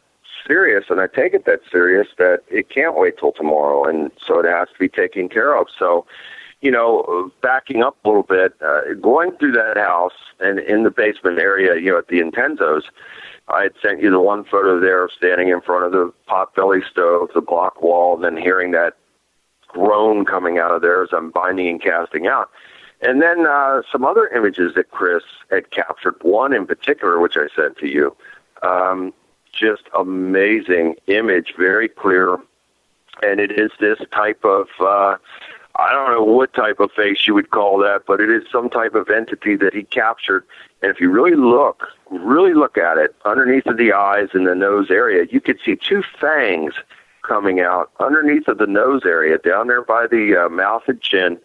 serious, and I take it that serious, that it can't wait till tomorrow. And so it has to be taken care of. So, backing up a little bit, going through that house and in the basement area, at the Intenzos, I had sent you the one photo there of standing in front of the potbelly stove, the block wall, and then hearing that groan coming out of there as I'm binding and casting out. And then some other images that Chris had captured, one in particular, which I sent to you. Just amazing image, very clear. And it is this type of, I don't know what type of face you would call that, but it is some type of entity that he captured. And if you really look at it, underneath of the eyes and the nose area, you could see two fangs coming out underneath of the nose area, down there by the mouth and chin.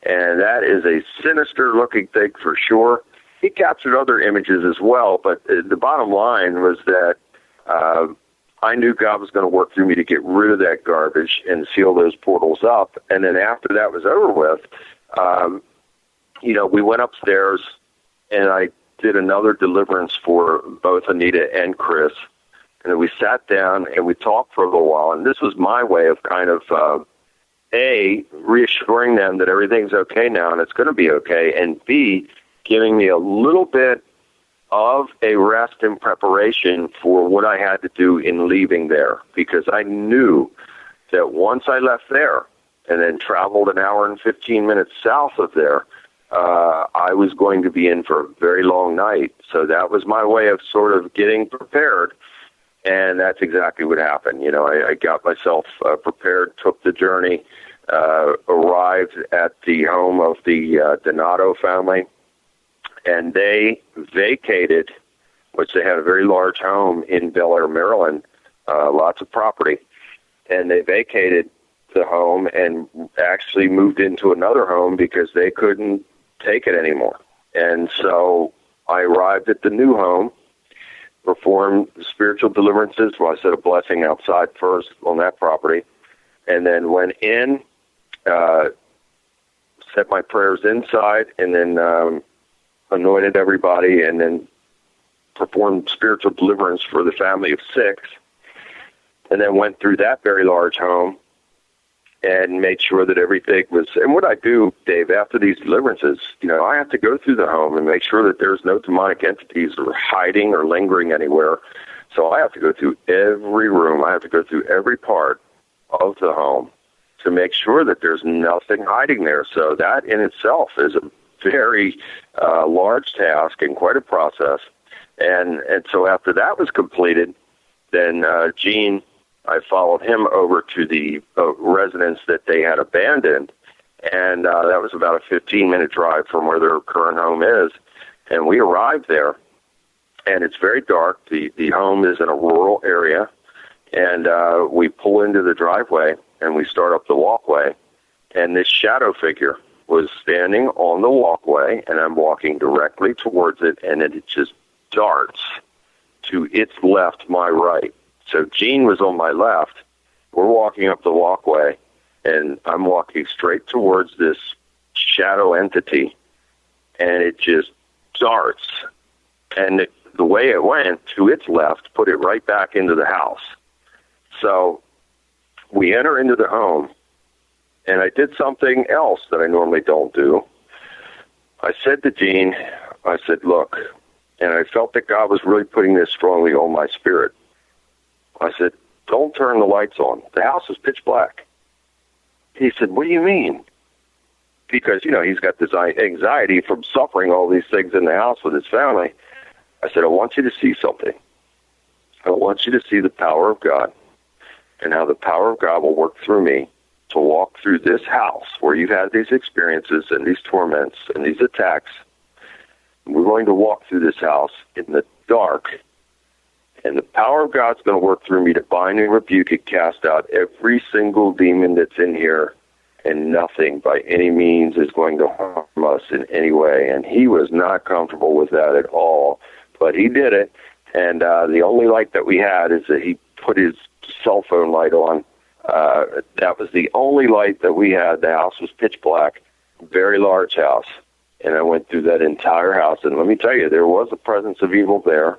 And that is a sinister-looking thing for sure. He captured other images as well, but the bottom line was that I knew God was going to work through me to get rid of that garbage and seal those portals up. And then after that was over with, we went upstairs, and I did another deliverance for both Anita and Chris. And then we sat down and we talked for a little while. And this was my way of kind of, A, reassuring them that everything's okay now and it's going to be okay, and B, giving me a little bit of a rest and preparation for what I had to do in leaving there, because I knew that once I left there and then traveled an hour and 15 minutes south of there, I was going to be in for a very long night. So that was my way of sort of getting prepared, and that's exactly what happened. I got myself prepared, took the journey, arrived at the home of the Donato family, and they vacated, which they had a very large home in Bel Air, Maryland, lots of property. And they vacated the home and actually moved into another home because they couldn't take it anymore. And so I arrived at the new home, performed spiritual deliverances. Well, I said a blessing outside first on that property, and then went in, said my prayers inside, and then anointed everybody, and then performed spiritual deliverance for the family of 6, and then went through that very large home and made sure that everything was, and what I do, Dave, after these deliverances, I have to go through the home and make sure that there's no demonic entities or hiding or lingering anywhere. So I have to go through every room. I have to go through every part of the home to make sure that there's nothing hiding there. So that in itself is a very large task and quite a process. And so after that was completed, then Gene, I followed him over to the residence that they had abandoned, and that was about a 15-minute drive from where their current home is. And we arrived there, and it's very dark. The home is in a rural area, and we pull into the driveway, and we start up the walkway, and this shadow figure was standing on the walkway, and I'm walking directly towards it, and it just darts to its left, my right. So Gene was on my left. We're walking up the walkway, and I'm walking straight towards this shadow entity, and it just darts. And the way it went to its left put it right back into the house. So we enter into the home, and I did something else that I normally don't do. I said to Gene, I said, look, and I felt that God was really putting this strongly on my spirit. I said, don't turn the lights on. The house is pitch black. He said, what do you mean? Because, he's got this anxiety from suffering all these things in the house with his family. I said, I want you to see something. I want you to see the power of God and how the power of God will work through me to walk through this house where you've had these experiences and these torments and these attacks. We're going to walk through this house in the dark, and the power of God's going to work through me to bind and rebuke and cast out every single demon that's in here, and nothing by any means is going to harm us in any way. And he was not comfortable with that at all, but he did it. And the only light that we had is that he put his cell phone light on. That was the only light that we had. The house was pitch black, very large house. And I went through that entire house. And let me tell you, there was a presence of evil there.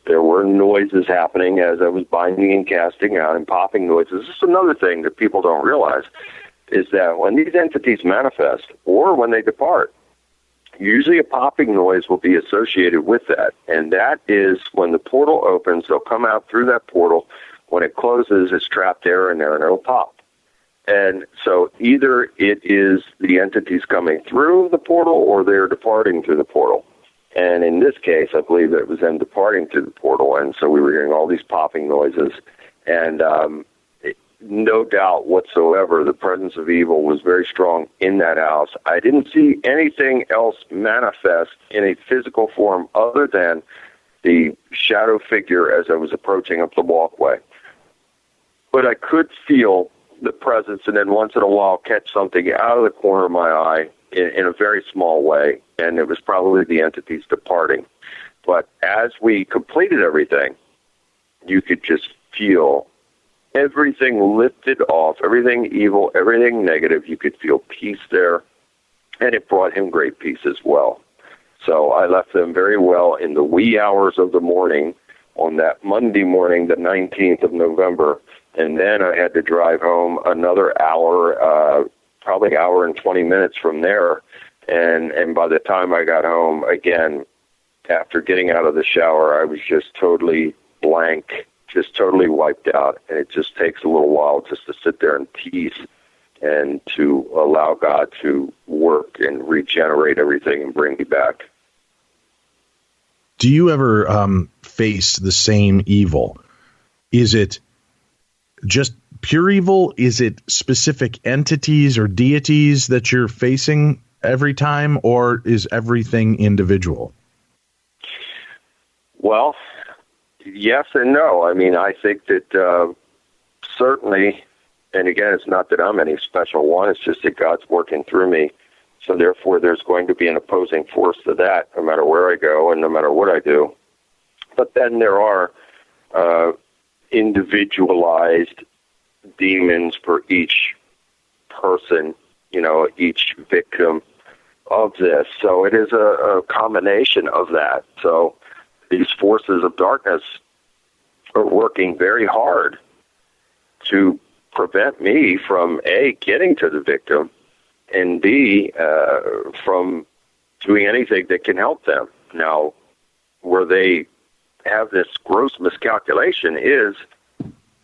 There were noises happening as I was binding and casting out and popping noises. This is another thing that people don't realize, is that when these entities manifest or when they depart, usually a popping noise will be associated with that. And that is when the portal opens, they'll come out through that portal. When it closes, it's trapped air in there and it'll pop. And so either it is the entities coming through the portal or they're departing through the portal. And in this case, I believe that it was them departing through the portal. And so we were hearing all these popping noises. And no doubt whatsoever, the presence of evil was very strong in that house. I didn't see anything else manifest in a physical form other than the shadow figure as I was approaching up the walkway. But I could feel the presence, and then once in a while catch something out of the corner of my eye in a very small way, and it was probably the entities departing. But as we completed everything, you could just feel everything lifted off, everything evil, everything negative. You could feel peace there, and it brought him great peace as well. So I left them very well in the wee hours of the morning on that Monday morning, the 19th of November, and then I had to drive home another hour, probably hour and 20 minutes from there. And by the time I got home, again, after getting out of the shower, I was just totally blank, just totally wiped out. And it just takes a little while just to sit there in peace and to allow God to work and regenerate everything and bring me back. Do you ever face the same evil? Is it just pure evil? Is it specific entities or deities that you're facing every time, or is everything individual? Well, yes and no. I mean, I think that certainly, and again, it's not that I'm any special one, it's just that God's working through me. So therefore, there's going to be an opposing force to that, no matter where I go and no matter what I do. But then there are individualized demons for each person, each victim of this. So it is a combination of that. So these forces of darkness are working very hard to prevent me from, A, getting to the victim, and B, from doing anything that can help them. Now, where they have this gross miscalculation is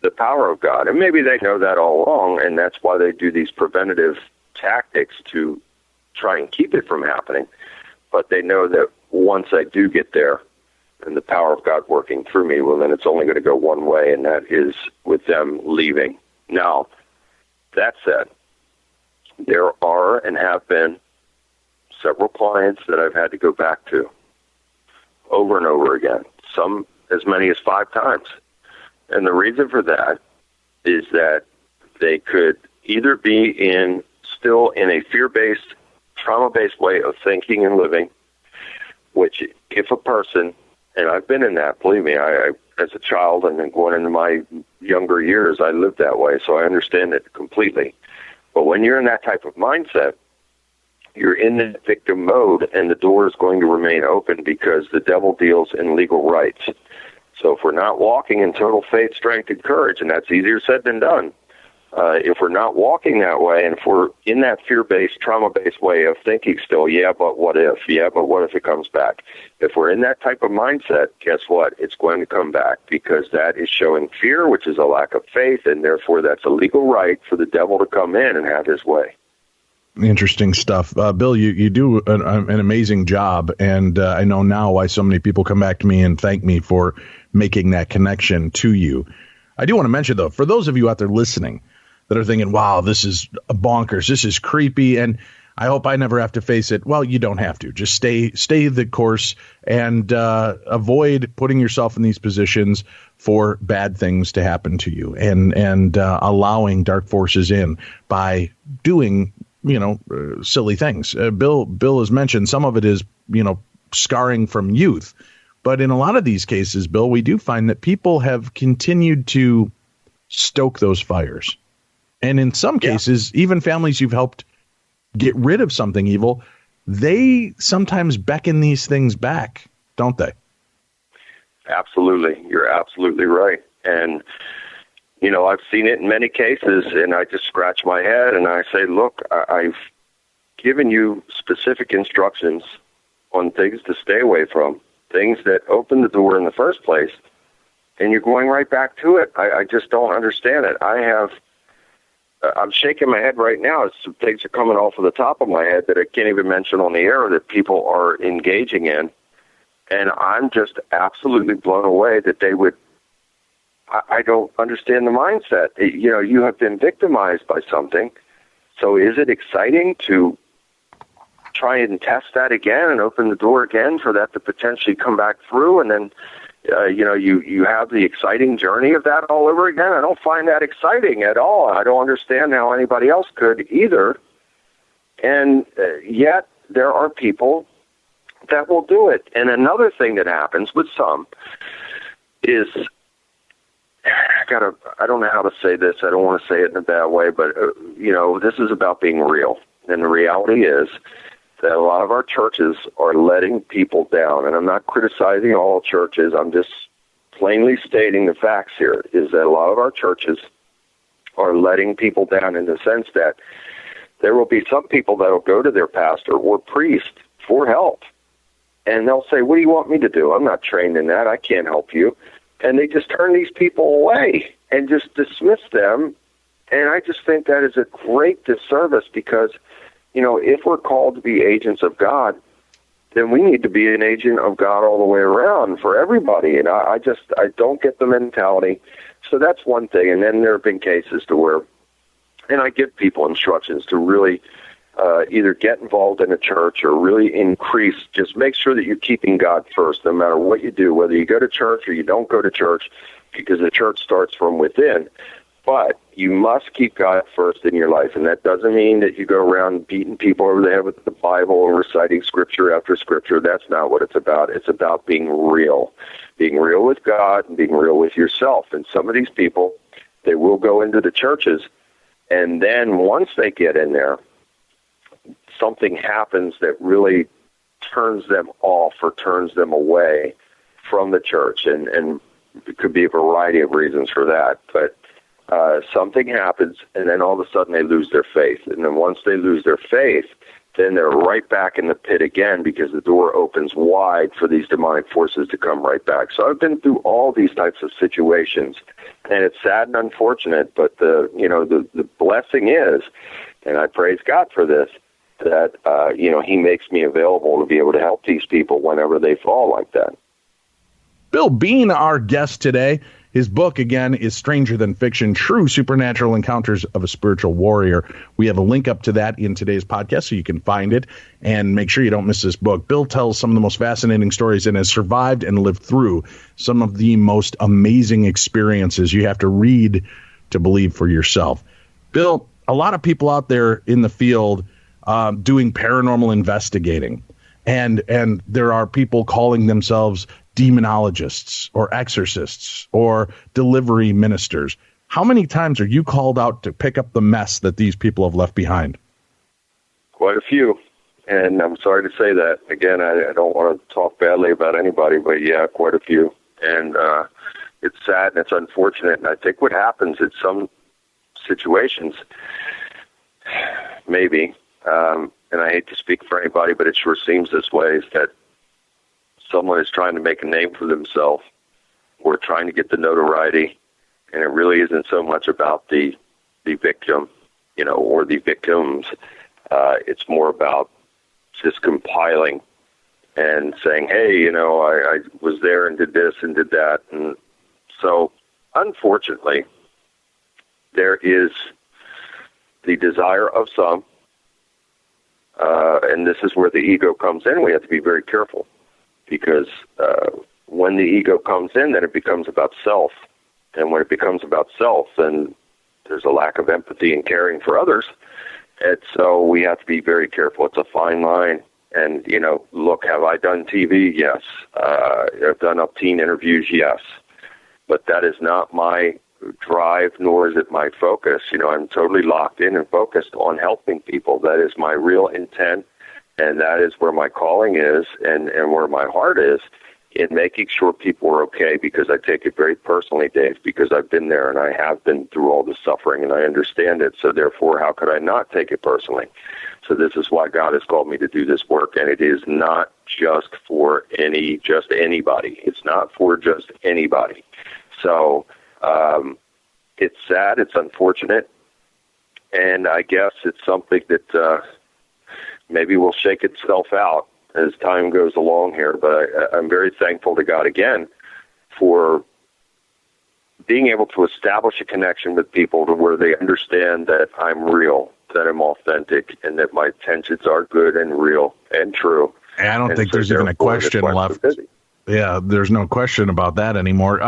the power of God. And maybe they know that all along, and that's why they do these preventative tactics to try and keep it from happening. But they know that once I do get there, and the power of God working through me, well, then it's only going to go one way, and that is with them leaving. Now, that said, there are and have been several clients that I've had to go back to over and over again, some as many as 5 times. And the reason for that is that they could either be still in a fear-based, trauma-based way of thinking and living, which if a person, and I've been in that, believe me, I as a child and then going into my younger years, I lived that way, so I understand it completely. But when you're in that type of mindset, you're in the victim mode, and the door is going to remain open because the devil deals in legal rights. So if we're not walking in total faith, strength, and courage, and that's easier said than done, if we're not walking that way, and if we're in that fear-based, trauma-based way of thinking still, yeah, but what if? Yeah, but what if it comes back? If we're in that type of mindset, guess what? It's going to come back because that is showing fear, which is a lack of faith, and therefore that's a legal right for the devil to come in and have his way. Interesting stuff. Bill, you do an amazing job, and I know now why so many people come back to me and thank me for making that connection to you. I do want to mention, though, for those of you out there listening that are thinking, wow, this is bonkers, this is creepy, and I hope I never have to face it. Well, you don't have to. Just stay the course and avoid putting yourself in these positions for bad things to happen to you and allowing dark forces in by doing silly things. Bill has mentioned some of it is, scarring from youth, But in a lot of these cases, Bill, we do find that people have continued to stoke those fires. And in some cases, even families you've helped get rid of something evil, they sometimes beckon these things back, don't they? Absolutely. You're absolutely right. And, you know, I've seen it in many cases, and I just scratch my head and I say, look, I've given you specific instructions on things to stay away from, things that open the door in the first place, and you're going right back to it. I just don't understand it. I'm shaking my head right now. Some things are coming off of the top of my head that I can't even mention on the air that people are engaging in. And I'm just absolutely blown away that they would. I don't understand the mindset. You know, you have been victimized by something. So is it exciting to try and test that again and open the door again for that to potentially come back through? And then, you know, you have the exciting journey of that all over again. I don't find that exciting at all. I don't understand how anybody else could either. And yet there are people that will do it. And another thing that happens with some is, I don't know how to say this. I don't want to say it in a bad way, but, you know, this is about being real. And the reality is that a lot of our churches are letting people down. And I'm not criticizing all churches. I'm just plainly stating the facts here, is that a lot of our churches are letting people down in the sense that there will be some people that will go to their pastor or priest for help. And they'll say, what do you want me to do? I'm not trained in that. I can't help you. And they just turn these people away and just dismiss them. And I just think that is a great disservice because, you know, if we're called to be agents of God, then we need to be an agent of God all the way around for everybody. And I don't get the mentality. So that's one thing. And then there have been cases to where, and I give people instructions to really either get involved in a church or really increase, just make sure that you're keeping God first, no matter what you do, whether you go to church or you don't go to church, because the church starts from within. But you must keep God first in your life, and that doesn't mean that you go around beating people over the head with the Bible and reciting scripture after scripture. That's not what it's about. It's about being real with God and being real with yourself. And some of these people, they will go into the churches, and then once they get in there, something happens that really turns them off or turns them away from the church. And it could be a variety of reasons for that. But something happens, and then all of a sudden they lose their faith. And then once they lose their faith, then they're right back in the pit again because the door opens wide for these demonic forces to come right back. So I've been through all these types of situations, and it's sad and unfortunate. But the blessing is, and I praise God for this, that, he makes me available to be able to help these people whenever they fall like that. Bill Bean, our guest today. His book, again, is Stranger Than Fiction, True Supernatural Encounters of a Spiritual Warrior. We have a link up to that in today's podcast, so you can find it and make sure you don't miss this book. Bill tells some of the most fascinating stories and has survived and lived through some of the most amazing experiences you have to read to believe for yourself. Bill, a lot of people out there in the field doing paranormal investigating, and there are people calling themselves demonologists or exorcists or delivery ministers. How many times are you called out to pick up the mess that these people have left behind? Quite a few. And I'm sorry to say that. Again, I don't want to talk badly about anybody, but yeah, quite a few. And it's sad and it's unfortunate. And I think what happens in some situations, maybe, and I hate to speak for anybody, but it sure seems this way, is that someone is trying to make a name for themselves or trying to get the notoriety, and it really isn't so much about the victim, or the victims. It's more about just compiling and saying, hey, I was there and did this and did that. And so, unfortunately, there is the desire of some, and this is where the ego comes in. We have to be very careful. Because when the ego comes in, then it becomes about self. And when it becomes about self, then there's a lack of empathy and caring for others. And so we have to be very careful. It's a fine line. And, look, have I done TV? Yes. I've done up teen interviews? Yes. But that is not my drive, nor is it my focus. I'm totally locked in and focused on helping people. That is my real intent, and that is where my calling is and where my heart is, in making sure people are okay, because I take it very personally, Dave, because I've been there and I have been through all the suffering and I understand it. So therefore, how could I not take it personally? So this is why God has called me to do this work, and it is not just for anybody. It's not for just anybody. So it's sad, it's unfortunate, and I guess it's something that maybe will shake itself out as time goes along here. But I'm very thankful to God again for being able to establish a connection with people to where they understand that I'm real, that I'm authentic, and that my intentions are good and real and true. And I don't think there's even a question left. Yeah, there's no question about that anymore.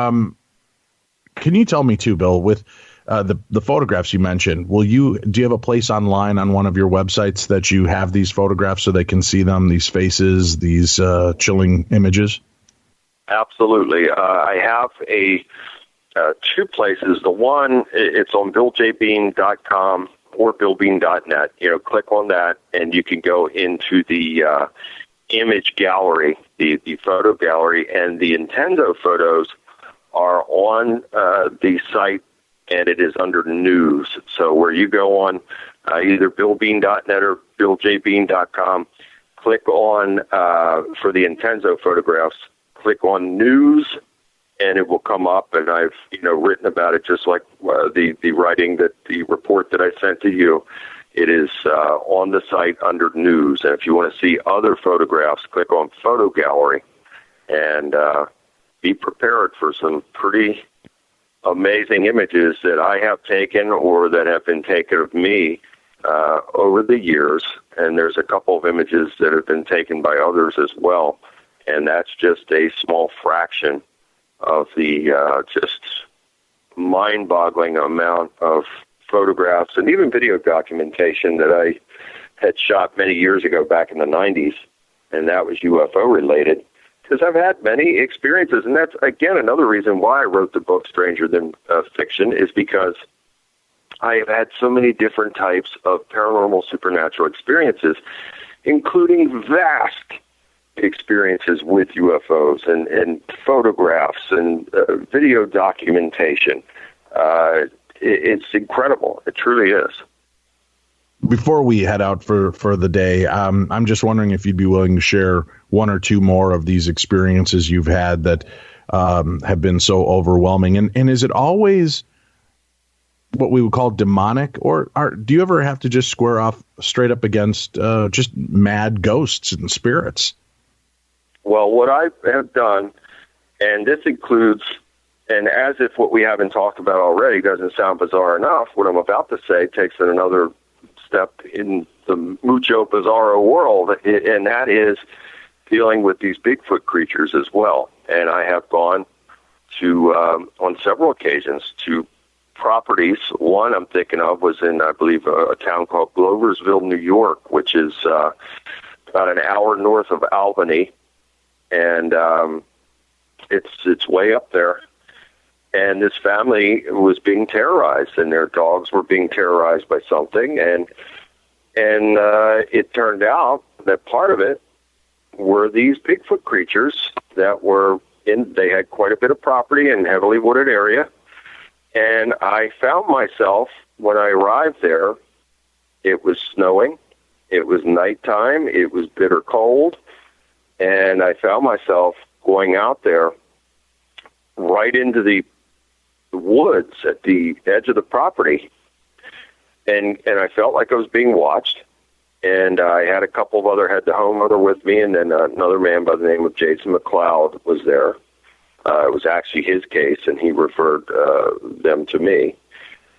Can you tell me too, Bill, with the photographs you mentioned, do you have a place online on one of your websites that you have these photographs so they can see them, these faces, these chilling images? Absolutely. I have two places. The one, it's on BillJBean.com or BillBean.net. Click on that, and you can go into the image gallery, the photo gallery, and the Nintendo photos are on the site, and it is under news. So where you go on either BillBean.net or BillJBean.com, click on, for the Nintendo photographs, click on news, and it will come up, and I've written about it just like the writing, that the report that I sent to you. It is on the site under news, and if you want to see other photographs, click on photo gallery, and be prepared for some pretty amazing images that I have taken or that have been taken of me over the years. And there's a couple of images that have been taken by others as well, and that's just a small fraction of the just mind-boggling amount of photographs and even video documentation that I had shot many years ago back in the 90s, and that was UFO related, because I've had many experiences. And that's, again, another reason why I wrote the book Stranger Than Fiction, is because I have had so many different types of paranormal supernatural experiences, including vast experiences with UFOs and photographs and video documentation. It's incredible. It truly is. Before we head out for the day, I'm just wondering if you'd be willing to share one or two more of these experiences you've had that have been so overwhelming. And is it always what we would call demonic, or do you ever have to just square off straight up against just mad ghosts and spirits? Well, what I have done, and this includes, and as if what we haven't talked about already doesn't sound bizarre enough, what I'm about to say takes it another step in the mucho bizarro world, and that is dealing with these Bigfoot creatures as well. And I have gone to, on several occasions, to properties. One I'm thinking of was in, I believe, a town called Gloversville, New York, which is about an hour north of Albany, and it's way up there. And this family was being terrorized, and their dogs were being terrorized by something, and it turned out that part of it were these Bigfoot creatures that were they had quite a bit of property in a heavily wooded area. And I found myself, when I arrived there, it was snowing, it was nighttime, it was bitter cold, and I found myself going out there right into the woods at the edge of the property, and I felt like I was being watched. And I had a couple of had the homeowner with me, and then another man by the name of Jason McLeod was there. It was actually his case, and he referred them to me.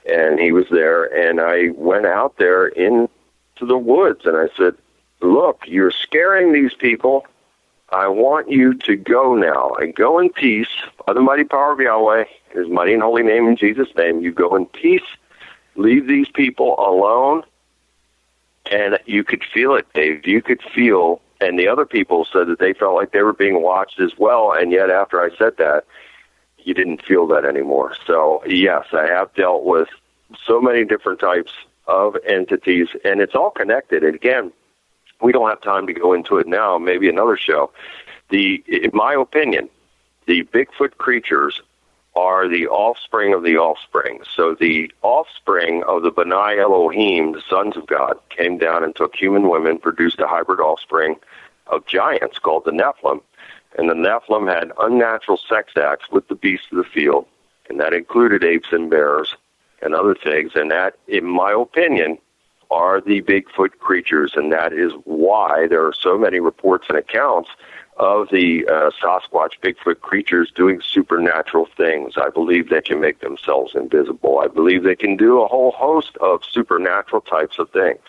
And he was there, and I went out there into the woods, and I said, look, you're scaring these people. I want you to go now, and go in peace. By the mighty power of Yahweh, His mighty and holy name, in Jesus' name, you go in peace, leave these people alone, And you could feel it, Dave. You could feel, and the other people said that they felt like they were being watched as well, and yet after I said that, you didn't feel that anymore. So, yes, I have dealt with so many different types of entities, and it's all connected. And again, we don't have time to go into it now, maybe another show. In my opinion, the Bigfoot creatures are the offspring of the offspring. So the offspring of the Benai Elohim, the sons of God, came down and took human women, produced a hybrid offspring of giants called the Nephilim. And the Nephilim had unnatural sex acts with the beasts of the field, and that included apes and bears and other things. And that, in my opinion, are the Bigfoot creatures, and that is why there are so many reports and accounts of the Sasquatch Bigfoot creatures doing supernatural things. I believe they can make themselves invisible. I believe they can do a whole host of supernatural types of things.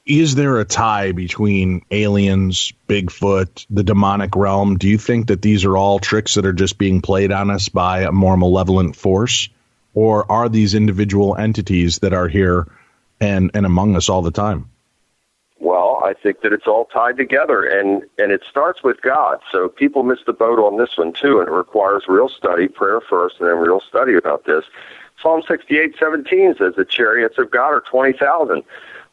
Is there a tie between aliens, Bigfoot, the demonic realm? Do you think that these are all tricks that are just being played on us by a more malevolent force? Or are these individual entities that are here and among us all the time? Well, I think that it's all tied together, and it starts with God. So people miss the boat on this one, too, and it requires real study, prayer first, and then real study about this. Psalm 68:17 says the chariots of God are 20,000.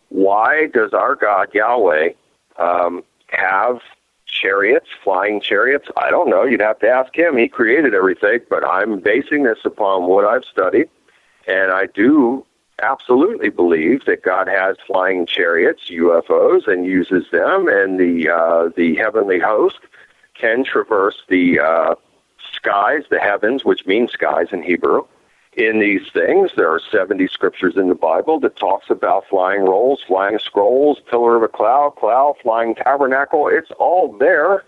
Why does our God, Yahweh, have chariots, flying chariots? I don't know. You'd have to ask him. He created everything, but I'm basing this upon what I've studied, and I do absolutely believe that God has flying chariots, UFOs, and uses them, and the heavenly host can traverse the skies, the heavens, which means skies in Hebrew. In these things, there are 70 scriptures in the Bible that talks about flying rolls, flying scrolls, pillar of a cloud, flying tabernacle. It's all there.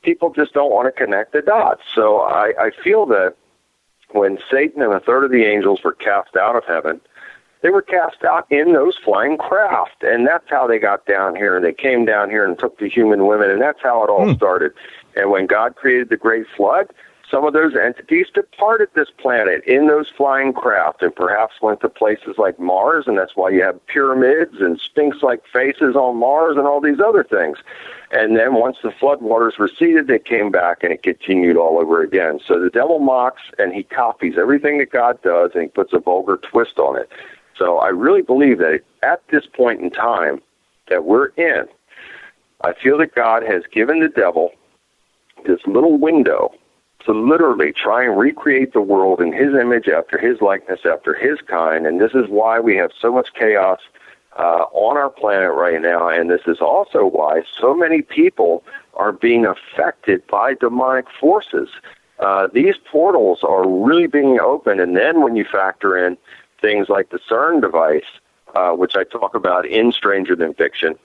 People just don't want to connect the dots. So I feel that when Satan and a third of the angels were cast out of heaven, they were cast out in those flying craft, and that's how they got down here. And they came down here and took the human women, and that's how it all started. And when God created the great flood, some of those entities departed this planet in those flying craft and perhaps went to places like Mars, and that's why you have pyramids and sphinx-like faces on Mars and all these other things. And then once the floodwaters receded, they came back, and it continued all over again. So the devil mocks, and he copies everything that God does, and he puts a vulgar twist on it. So I really believe that at this point in time that we're in, I feel that God has given the devil this little window to literally try and recreate the world in his image, after his likeness, after his kind. And this is why we have so much chaos on our planet right now. And this is also why so many people are being affected by demonic forces. These portals are really being opened. And then when you factor in things like the CERN device, which I talk about in Stranger Than Fiction,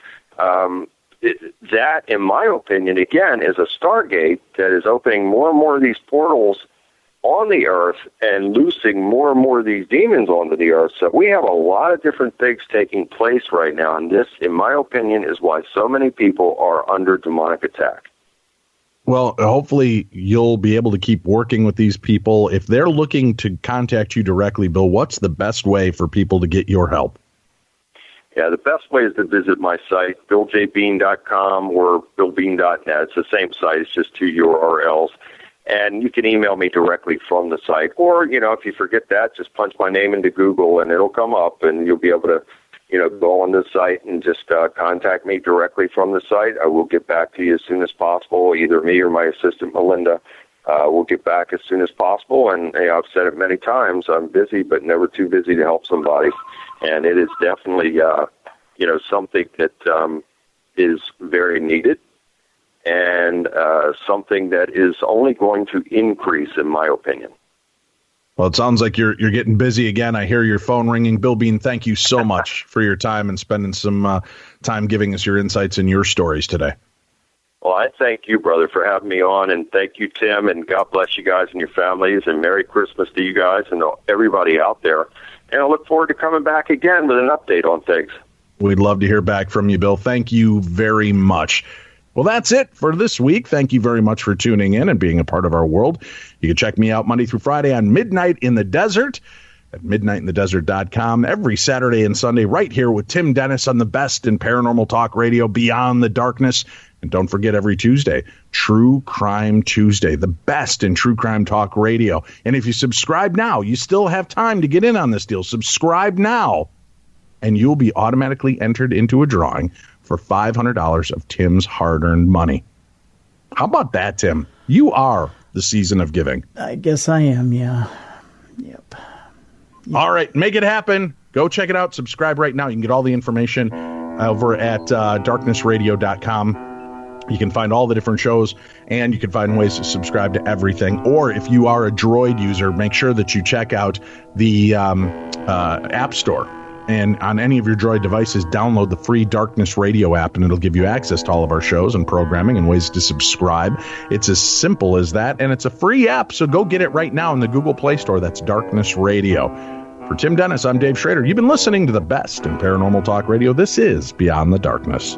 that, in my opinion, again, is a stargate that is opening more and more of these portals on the earth and loosing more and more of these demons onto the earth. So we have a lot of different things taking place right now, and this, in my opinion, is why so many people are under demonic attack. Well, hopefully you'll be able to keep working with these people. If they're looking to contact you directly, Bill, what's the best way for people to get your help? Yeah, the best way is to visit my site, BillJBean.com or BillBean.net. It's the same site. It's just 2 URLs. And you can email me directly from the site. Or, if you forget that, just punch my name into Google and it'll come up, and you'll be able to, go on the site and just contact me directly from the site. I will get back to you as soon as possible. Either me or my assistant, Melinda, will get back as soon as possible. And I've said it many times, I'm busy, but never too busy to help somebody. And it is definitely, something that is very needed, and something that is only going to increase, in my opinion. Well, it sounds like you're getting busy again. I hear your phone ringing. Bill Bean, thank you so much for your time and spending some time giving us your insights and your stories today. Well, I thank you, brother, for having me on, and thank you, Tim, and God bless you guys and your families, and Merry Christmas to you guys and everybody out there. And I look forward to coming back again with an update on things. We'd love to hear back from you, Bill. Thank you very much. Well, that's it for this week. Thank you very much for tuning in and being a part of our world. You can check me out Monday through Friday on Midnight in the Desert. at midnightinthedesert.com every Saturday and Sunday right here with Tim Dennis on the best in paranormal talk radio, Beyond the Darkness. And don't forget every Tuesday, True Crime Tuesday, the best in true crime talk radio. And if you subscribe now, you still have time to get in on this deal. Subscribe now, and you'll be automatically entered into a drawing for $500 of Tim's hard-earned money. How about that, Tim? You are the season of giving. I guess I am, yeah. Yep. All right, make it happen. Go check it out. Subscribe right now. You can get all the information over at darknessradio.com. You can find all the different shows, and you can find ways to subscribe to everything. Or if you are a Droid user, make sure that you check out the App Store. And on any of your Droid devices, download the free Darkness Radio app, and it'll give you access to all of our shows and programming and ways to subscribe. It's as simple as that, and it's a free app, so go get it right now in the Google Play Store. That's Darkness Radio. For Tim Dennis, I'm Dave Schrader. You've been listening to the best in paranormal talk radio. This is Beyond the Darkness.